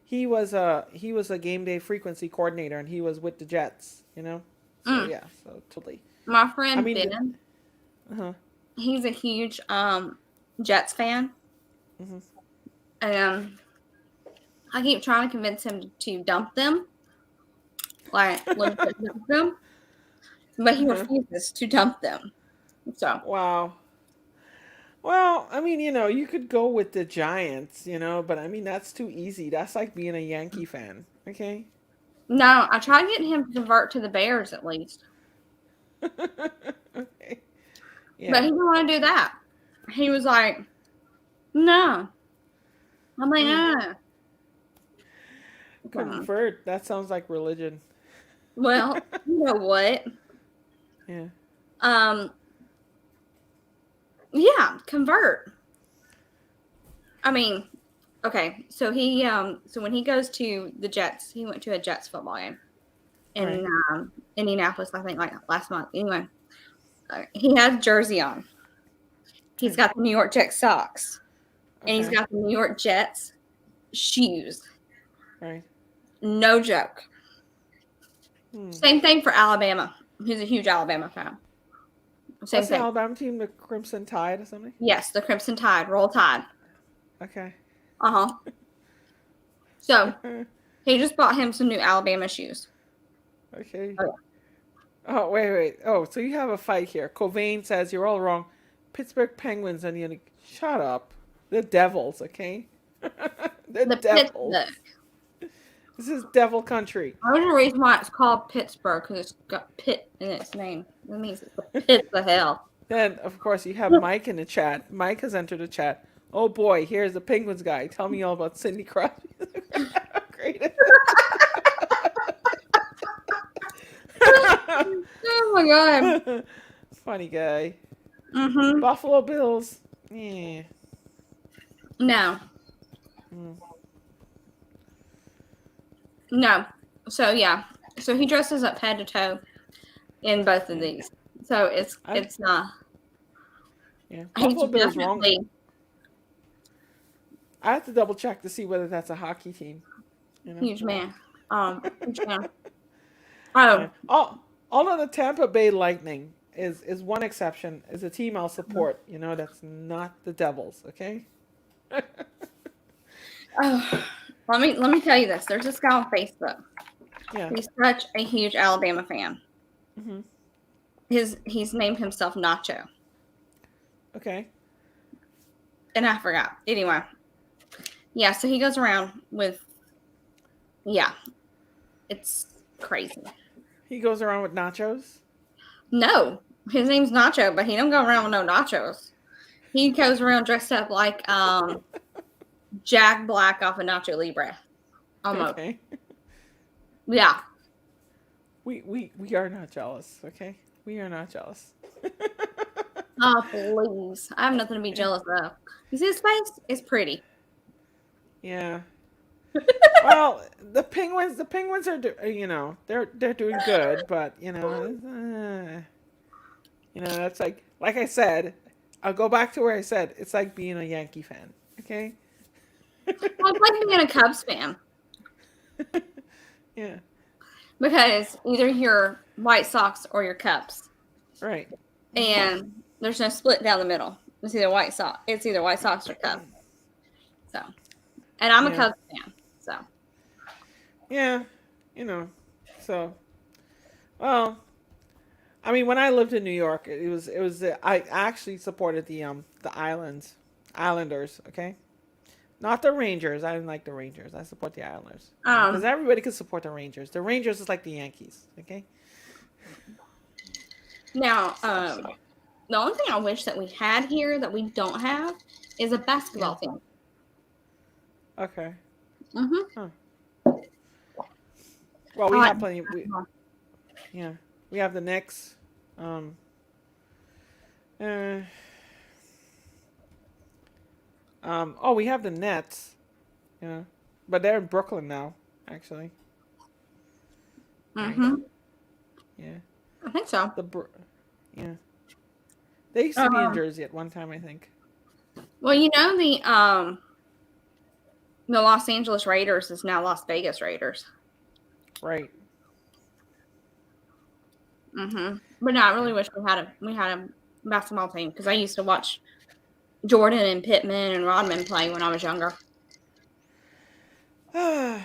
he was a game day frequency coordinator, and he was with the Jets. So yeah, so totally. My friend Ben. He's a huge Jets fan. And I keep trying to convince him to dump them. Like, dump them. But he refuses to dump them. So. Wow. Well, I mean, you could go with the Giants, but I mean, that's too easy. That's like being a Yankee fan, okay? No, I tried getting him to convert to the Bears at least. Okay. Yeah. But he didn't want to do that. He was like, no. I'm like, no. Convert. That sounds like religion. Well, you know what? Yeah. Yeah, convert. I mean, okay. So so when he goes to the Jets, he went to a Jets football game in Indianapolis, I think, like last month. Anyway, he has a jersey on. He's got the New York Jets socks, and he's got the New York Jets shoes. Right. No joke. Same thing for Alabama. He's a huge Alabama fan. What's the Alabama team? The Crimson Tide or something? Yes, the Crimson Tide. Roll Tide. Okay. So, he just bought him some new Alabama shoes. Okay. Oh, wait. Oh, so you have a fight here. Covain says you're all wrong. Pittsburgh Penguins and the shut up. The Devils, okay? the Devils. Pittsburgh. This is Devil Country. I was the reason why it's called Pittsburgh, because it's got Pitt in its name. That means it's the pit of hell. Then, of course, you have Mike in the chat. Mike has entered the chat. Oh boy, here's the Penguins guy. Tell me all about Cindy Crosby. Great. Oh my god. Funny guy. Mm-hmm. Buffalo Bills. Yeah. No. No. So yeah. So he dresses up head to toe in both of these. So it's not. Yeah. Buffalo Bills wrong. I have to double check to see whether that's a hockey team. Huge man. Huge man. Oh. All of the Tampa Bay Lightning is one exception. Is a team I'll support. That's not the Devils. Okay. Oh, let me tell you this. There's this guy on Facebook. Yeah. He's such a huge Alabama fan. Mm-hmm. He's named himself Nacho. Okay. And I forgot. Anyway. Yeah, so he goes around with it's crazy. He goes around with nachos? No. His name's Nacho, but he don't go around with no nachos. He goes around dressed up like Jack Black off of Nacho Libre. Almost. Okay. Yeah. We are not jealous, okay? We are not jealous. Oh, please. I have nothing to be jealous of. You see his face? It's pretty. Yeah. Well, the Penguins are they're doing good, but that's like I said, I'll go back to where I said it's like being a Yankee fan. Okay. Well, it's like being a Cubs fan Yeah. because either you're White Sox or you're Cubs, Right. and there's no split down the middle. It's either White Sox. It's either White Sox or Cubs. So, and I'm a Yeah. Cubs fan. So, Yeah. You know. So. Well. I mean, when I lived in New York, it was I actually supported the Islanders. Okay. Not the Rangers. I didn't like the Rangers. I support the Islanders because everybody could support the Rangers. The Rangers is like the Yankees. Okay. now, the only thing I wish that we had here that we don't have is a basketball team. Okay. Mm-hmm. Well, we I have like plenty. Yeah, we have the Knicks. Uh, oh, we have the Nets. Yeah, but they're in Brooklyn now, actually. Right. Mm-hmm. Yeah. I think so. Yeah. They used to be in Jersey at one time, I think. Well, the Los Angeles Raiders is now Las Vegas Raiders. Right. Mm-hmm. But no, I really wish we had a basketball team because I used to watch Jordan and Pittman and Rodman play when I was younger. I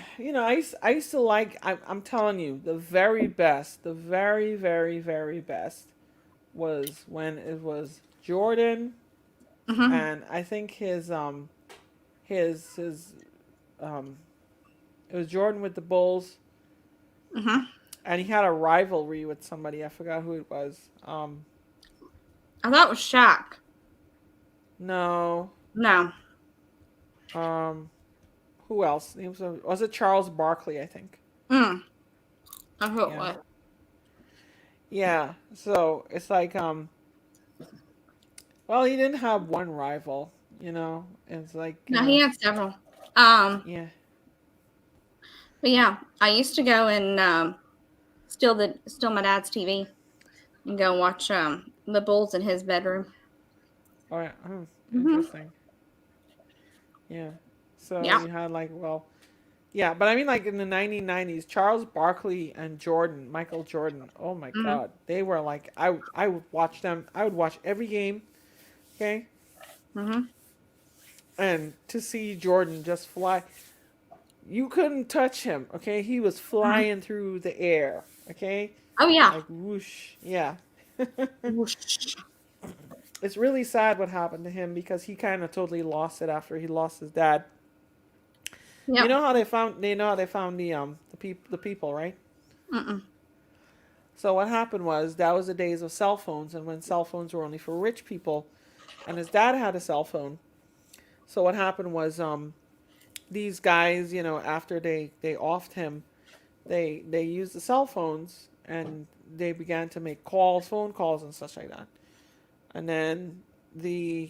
used to like. I'm telling you, the very best, the very, very, very best was when it was Jordan, Mm-hmm. and I think his it was Jordan with the Bulls, Mm-hmm. and he had a rivalry with somebody. I forgot who it was. I thought it was Shaq. No. No. Who else? Was it Charles Barkley? I think. That's who it Yeah. was. Yeah. So it's like well, he didn't have one rival. It's like No, he had several. yeah. But yeah, I used to go and steal my dad's TV and go watch the Bulls in his bedroom. Oh yeah. Mm-hmm. Interesting. Yeah. So Yeah. you had yeah, but I mean like in the 1990s, Charles Barkley and Michael Jordan. Oh my Mm-hmm. God, they were like I would watch them. I would watch every game. Okay. Mm-hmm. And to see Jordan just fly, you couldn't touch him. Okay, he was flying through the air. Okay, Oh yeah. like whoosh. Yeah. Whoosh. It's really sad what happened to him because he kind of totally lost it after he lost his dad. Yep. You know how they found the people, right? Mm-mm. So what happened was that was the days of cell phones, and when cell phones were only for rich people, and his dad had a cell phone. So what happened was these guys, after they offed him, they used the cell phones and they began to make phone calls and such like that. And then the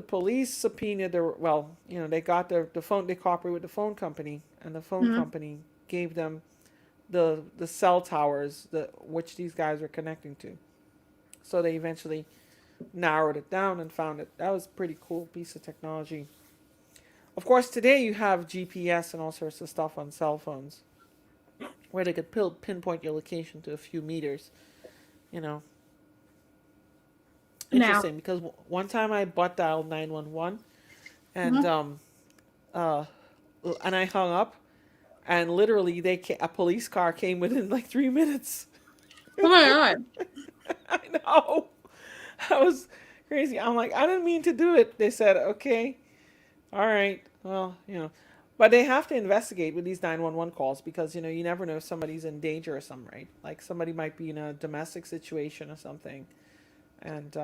police subpoenaed they got the phone, they cooperated with the phone company, and the phone Mm-hmm. company gave them the cell towers which these guys were connecting to. So they eventually narrowed it down and found it. That was a pretty cool piece of technology. Of course, today you have GPS and all sorts of stuff on cell phones where they could pinpoint your location to a few meters. Now. Interesting, because one time I butt dialed 911 and and I hung up, and literally a police car came within like 3 minutes. Oh my God. I know. That was crazy. I'm like, I didn't mean to do it. They said, okay, all right, well, but they have to investigate with these 911 calls because you never know if somebody's in danger or something, right? Like somebody might be in a domestic situation or something, and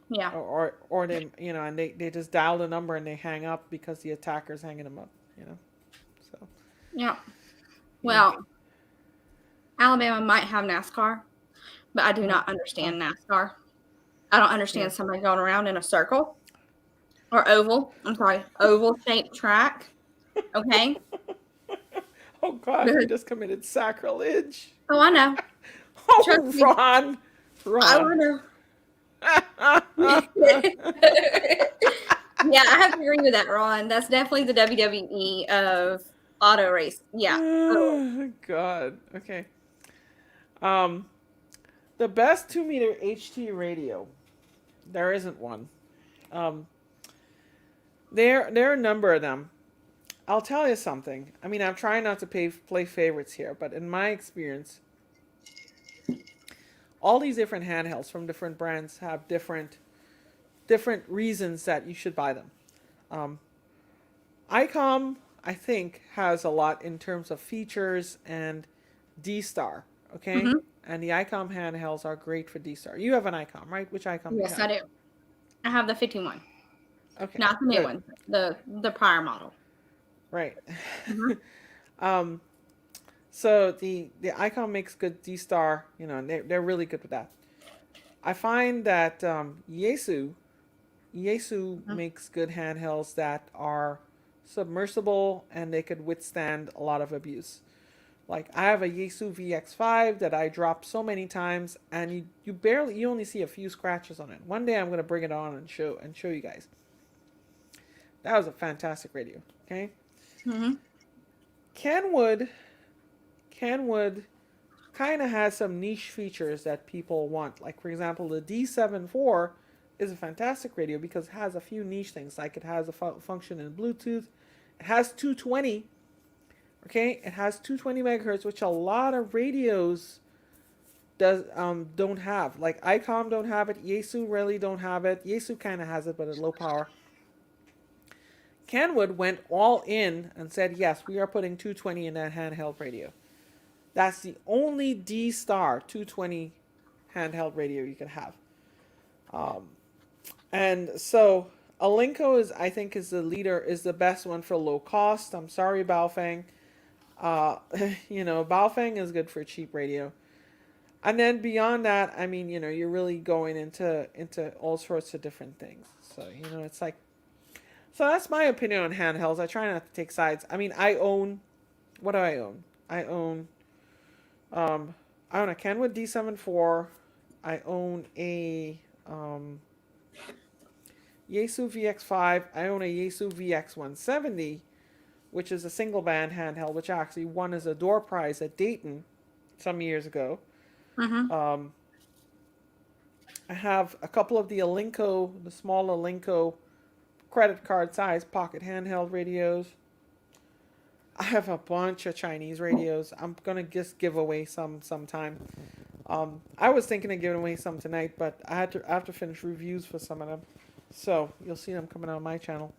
Yeah. or they and they just dial the number and they hang up because the attacker's hanging them up, so Yeah. Well, Alabama might have NASCAR, but I do not understand NASCAR. I don't understand somebody going around in a circle or oval shaped track. Okay. Oh God, you just committed sacrilege. Oh, I know. Oh, Trust me. Ron. I know. Yeah, I have to agree with that, Ron. That's definitely the WWE of auto race. Yeah. Oh. Oh, God. Okay. Um, the best 2 meter HT radio. There isn't one. Um, there are a number of them. I'll tell you something. I mean, I'm trying not to play favorites here, but in my experience, all these different handhelds from different brands have different reasons that you should buy them. Um, ICOM, I think, has a lot in terms of features and D-Star. Okay, Mhm. and the ICOM handhelds are great for D-Star. You have an ICOM, right? Which ICOM do you Yes, I have? do. I have the 51, Okay, not the new good. one, the prior model. Right. Mhm. um, so the ICOM makes good D-Star. You know, and they're really good with that. I find that Yaesu Mhm. makes good handhelds that are submersible and they could withstand a lot of abuse. Like I have a Yaesu VX5 that I dropped so many times, and you only see a few scratches on it. One day I'm gonna bring it on and show you guys. That was a fantastic radio. Okay, Mhm. Kenwood Kenwood kind of has some niche features that people want. Like for example, the D74 is a fantastic radio because it has a few niche things. Like it has a function in Bluetooth. It has 220. Okay, it has 220 megahertz, which a lot of radios don't have. Like ICOM don't have it. Yaesu really don't have it. Yaesu kind of has it, but at low power. Kenwood went all in and said, yes, we are putting 220 in that handheld radio. That's the only D-Star 220 handheld radio you can have. Um, and so Alinco is, I think, is the leader, is the best one for low cost. I'm sorry, Baofeng. Uh, Baofeng is good for cheap radio. And then beyond that, I mean, you're really going into all sorts of different things. So it's like, so that's my opinion on handhelds. I try not to take sides. I mean, I own, what do I own? Um, I own a Kenwood D74. I own a Yaesu VX5. I own a Yaesu VX170, which is a single band handheld, which actually won as a door prize at Dayton some years ago. Mhm. Um, I have a couple of the Alinco, the small Alinco credit card size pocket handheld radios. I have a bunch of Chinese radios. I'm gonna just give away some sometime. I was thinking of giving away some tonight, but I have to finish reviews for some of them, so you'll see them coming on my channel.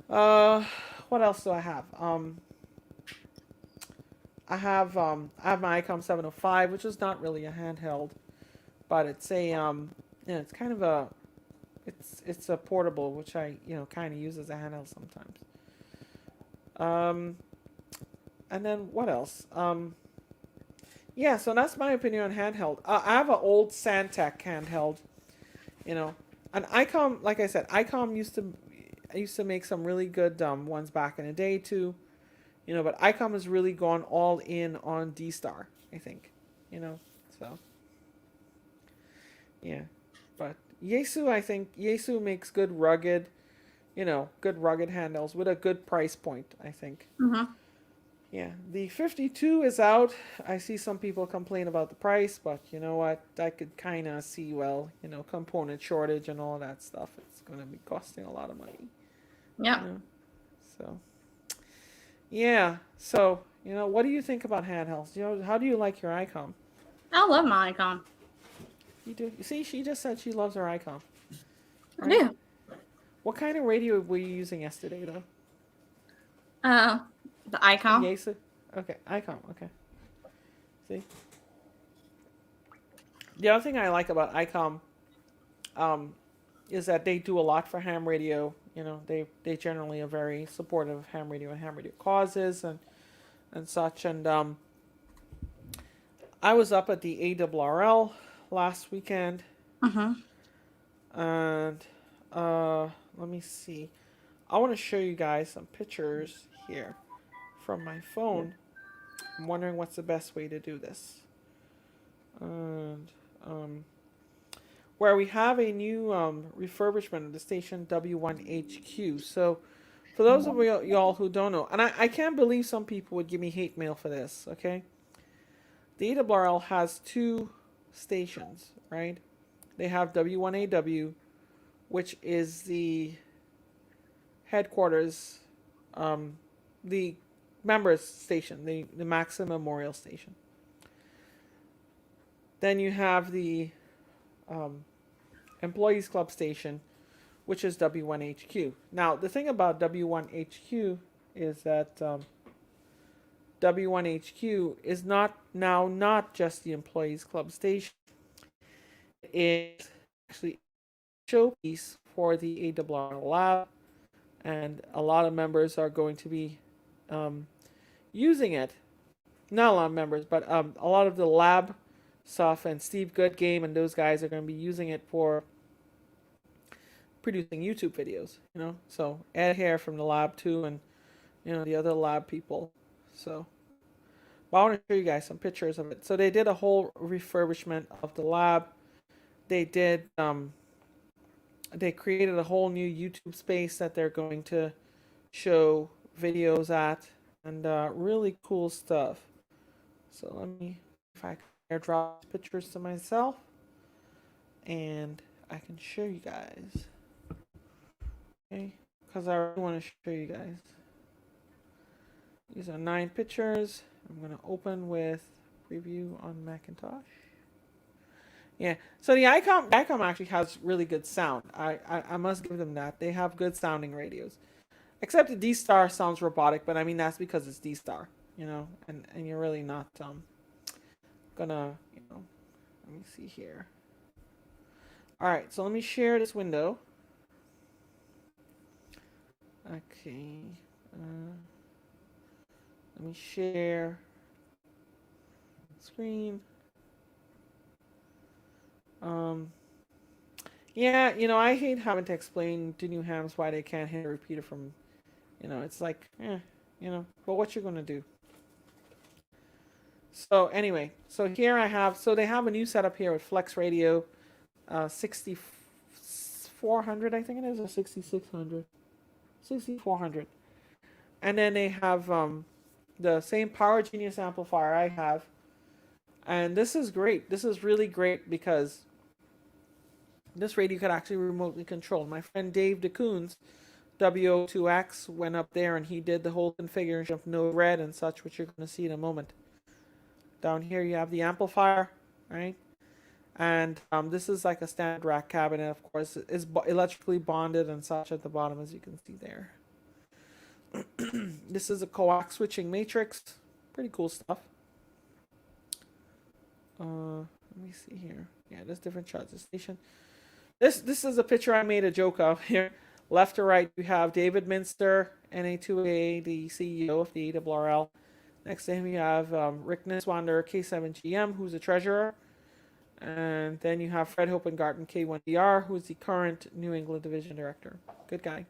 Uh, what else do I have? I have my ICOM 705, which is not really a handheld, but it's a it's kind of a it's a portable, which I kind of use as a handheld sometimes. Um, and then what else? Yeah, so that's my opinion on handheld. I have an old Santec handheld, you know, an ICOM. Like I said, ICOM used to make some really good ones back in the day too, But ICOM has really gone all in on D-Star, I think, So yeah, but Yaesu, I think Yaesu makes good rugged handles with a good price point, I think. Mhm. Yeah, the 52 is out. I see some people complain about the price, but you know what? I could kind of see, well, component shortage and all that stuff. It's going to be costing a lot of money, Yeah. you know. So, yeah. So, what do you think about handhelds? How do you like your ICOM? I love my icon. You do. You see, she just said she loves her ICOM. I Right? do. What kind of radio were you using yesterday, though? Uh, the icon. Yaesu? Okay, ICOM. Okay. See? The other thing I like about ICOM is that they do a lot for ham radio. They generally are very supportive of ham radio and ham radio causes and such. And I was up at the ARRL last weekend, Mhm. and let me see. I want to show you guys some pictures here from my phone. I'm wondering what's the best way to do this. And where we have a new refurbishment of the station W1HQ. So, for those of y'all who don't know, and I can't believe some people would give me hate mail for this, okay? The ARRL has two stations, right? They have W1AW, which is the headquarters, the members station, the Maxim Memorial Station. Then you have the Employees Club station, which is W1HQ. Now, the thing about W1HQ is that W1HQ is not just the Employees Club station. It is actually a showpiece for the ARRL lab, and a lot of members are going to be using it. Not a lot of members, but a lot of the lab stuff, and Steve Goodgame and those guys are going to be using it for producing YouTube videos, So Ed Hare from the lab too, and the other lab people. So, but I want to show you guys some pictures of it. So they did a whole refurbishment of the lab. They did they created a whole new YouTube space that they're going to show videos at, and really cool stuff. So let me, if I can airdrop pictures to myself, and I can show you guys. Okay, because I really want to show you guys. These are 9 pictures. I'm going to open with preview on Macintosh. Yeah, so the ICOM actually has really good sound. I must give them that. They have good sounding radios. Except the D-Star sounds robotic, but I mean that's because it's D-Star, and you're really not gonna, let me see here. All right, so let me share this window. Okay, let me share screen. Yeah, I hate having to explain to new hams why they can't hit a repeater from, it's like, but what you're gonna do. So anyway, so here they have a new setup here with Flex Radio, 6400, I think it is, or 6600, 6400, and then they have the same Power Genius amplifier I have, and this is great. This is really great because this radio could actually remotely control. My friend Dave DeCoons, WO2X, went up there and he did the whole configuration of Node Red and such, which you're going to see in a moment. Down here you have the amplifier, right? And this is like a standard rack cabinet, of course. It's electrically bonded and such at the bottom, as you can see there. This is a coax switching matrix. Pretty cool stuff. Let me see here. Yeah, there's different charts of station. This is a picture I made a joke of here. Left to right, you have David Minster, NA2A, the CEO of the ARRL. Next to him, you have Rick Niswander, K7GM, who's the treasurer. And then you have Fred Hopengarten, K1DR, who's the current New England Division Director. Good guy.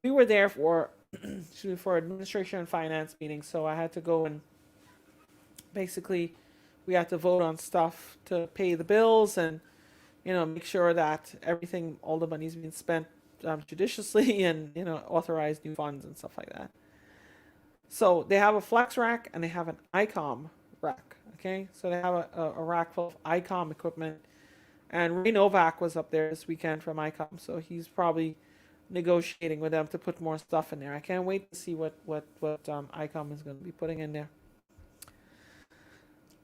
We were there for administration and finance meetings, so I had to go and basically we had to vote on stuff to pay the bills and make sure that everything, all the money's being spent judiciously and, authorize new funds and stuff like that. So they have a flex rack and they have an ICOM rack. Okay, so they have a rack full of ICOM equipment. And Ray Novak was up there this weekend from ICOM, so he's probably negotiating with them to put more stuff in there. I can't wait to see what ICOM is going to be putting in there.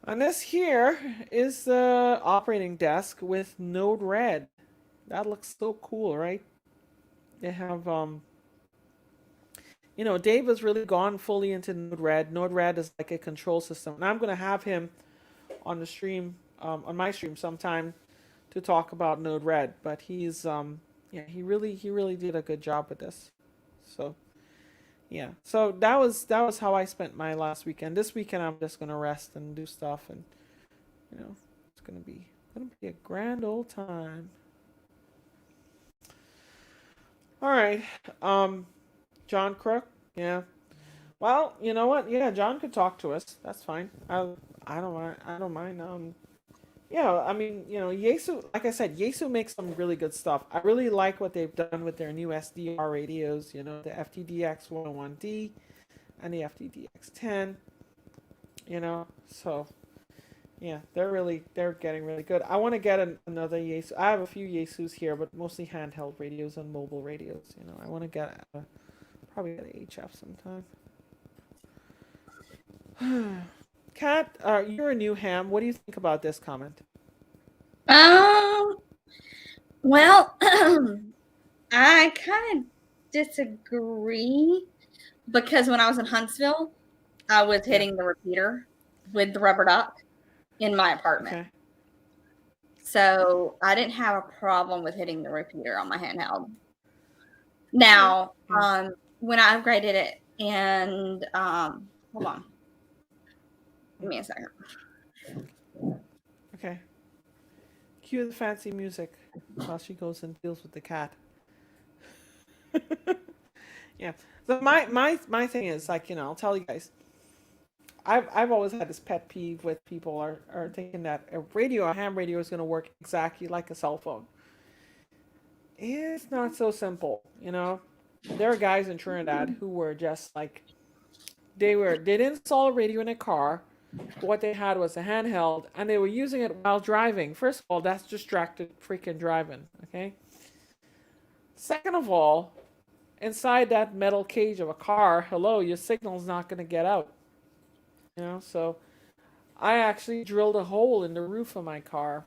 And this here is the operating desk with Node Red. That looks so cool, right? They have, Dave has really gone fully into Node Red. Node Red is like a control system. And I'm going to have him on the stream, on my stream sometime to talk about Node Red. But he's, he really did a good job with this. So, yeah. So that was how I spent my last weekend. This weekend I'm just going to rest and do stuff, and it's going to be a grand old time. All right. John Crook. Yeah. Well, you know what? Yeah, John could talk to us. That's fine. I don't mind. Yeah, I mean, Yaesu, like I said, Yaesu makes some really good stuff. I really like what they've done with their new SDR radios, the FTDX-101D and the FTDX-10, so yeah, they're getting really good. I want to get another Yaesu. I have a few Yaesus here, but mostly handheld radios and mobile radios. I want to get probably get an HF sometime. Kat, you're a new ham. What do you think about this comment? Well, I kind of disagree because when I was in Huntsville, I was hitting the repeater with the rubber duck in my apartment. Okay. So I didn't have a problem with hitting the repeater on my handheld. Now, when I upgraded it and hold on. Give me a second. Okay. Cue the fancy music while she goes and deals with the cat. Yeah. So my thing is, like, I'll tell you guys. I've always had this pet peeve with people are thinking that a ham radio is going to work exactly like a cell phone. It's not so simple, There are guys in Trinidad who were just like, they didn't install a radio in a car. What they had was a handheld, and they were using it while driving. First of all, that's distracted freaking driving, okay? Second of all, inside that metal cage of a car, hello, your signal's not going to get out. So I actually drilled a hole in the roof of my car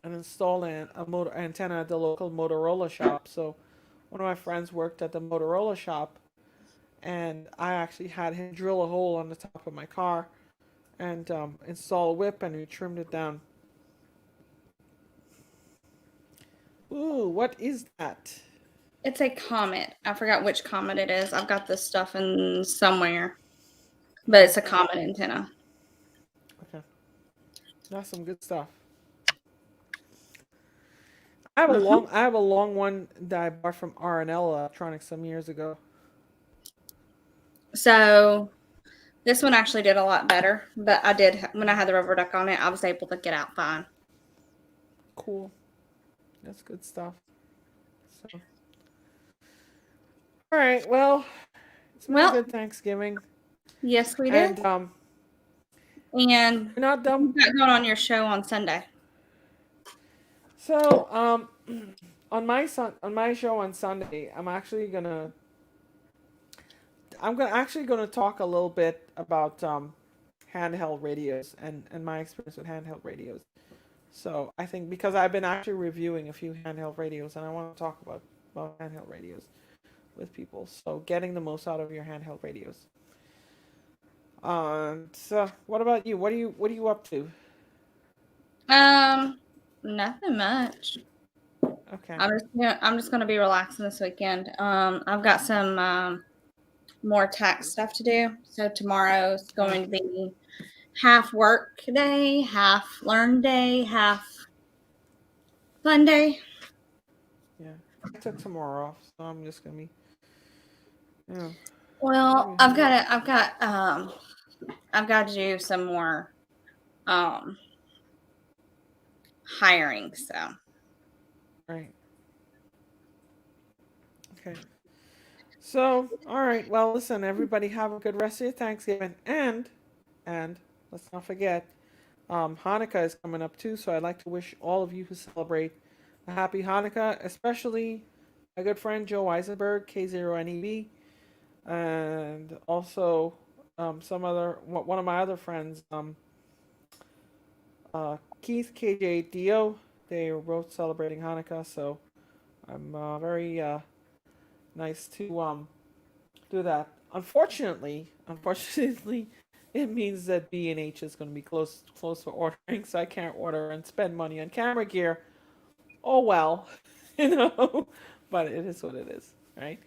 and installed a motor antenna at the local Motorola shop. So one of my friends worked at the Motorola shop, and I actually had him drill a hole on the top of my car and install a whip, and we trimmed it down. Ooh, what is that? It's a comet. I forgot which comet it is. I've got this stuff in somewhere. But it's a comet antenna. Okay. That's some good stuff. I have a long one that I bought from Awrl Electronics some years ago. So this one actually did a lot better, but when I had the rubber duck on it, I was able to get out fine. Cool. That's good stuff. So, all right. Well, it's been a good Thanksgiving. Yes, we did. And you're not done. What's going on your show on Sunday? So, on my show on Sunday, I'm actually gonna talk a little bit about handheld radios and my experience with handheld radios. So I think because I've been actually reviewing a few handheld radios, and I want to talk about handheld radios with people. So getting the most out of your handheld radios. So what about you? What are you up to? Nothing much. Okay. I'm just gonna be relaxing this weekend. I've got some more tax stuff to do. So tomorrow's going to be half work day, half learn day, half fun day. Yeah, I took tomorrow off, so I'm just gonna be. Yeah. Well, I've got to do some more hiring. So. Right. Okay. So, all right. Well, listen, everybody, have a good rest of your Thanksgiving, and let's not forget, Hanukkah is coming up too. So I'd like to wish all of you who celebrate a happy Hanukkah, especially my good friend Joe Eisenberg, K0NEB, and also one of my other friends, Keith KJ8DO. They were both celebrating Hanukkah, so I'm very nice to do that. Unfortunately, it means that B&H is going to be close for ordering, so I can't order and spend money on camera gear. Oh well, but it is what it is, right?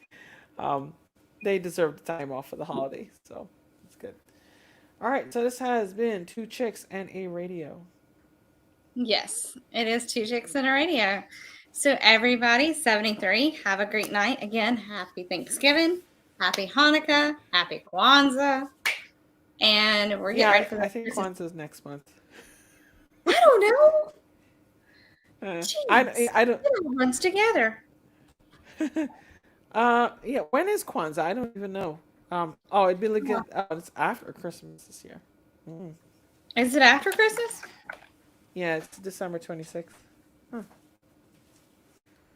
They deserve the time off for the holiday, so it's good. All right, so this has been Two Chicks and a Radio. Yes, it is Two Chicks and a Radio. So everybody, 73, have a great night. Again, happy Thanksgiving, happy Hanukkah, happy Kwanzaa. And we're getting ready for I think Kwanzaa's next month. I don't know. I Jeez. I don't. It all runs together. Yeah. When is Kwanzaa? I don't even know. Oh, it'd be like it's after Christmas this year. Mm. Is it after Christmas? Yeah, it's December 26th.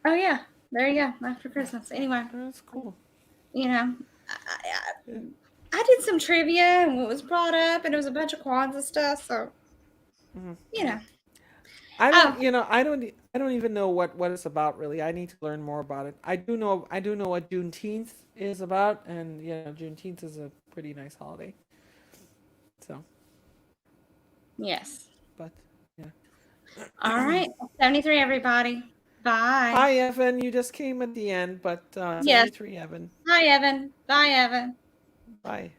Oh yeah, there you go. After Christmas. Anyway, That's cool. you know, I did some trivia and what was brought up, and it was a bunch of Kwanzaa stuff. So Mhm. you know. I Oh, don't, I don't even know what it's about really. I need to learn more about it. I do know what Juneteenth is about, and Juneteenth is a pretty nice holiday. So, yes. but yeah. All right. 73, everybody. Bye. Hi, Evan. You just came at the end, but Yes. 73, Evan. Hi, Evan. Bye, Evan. Bye.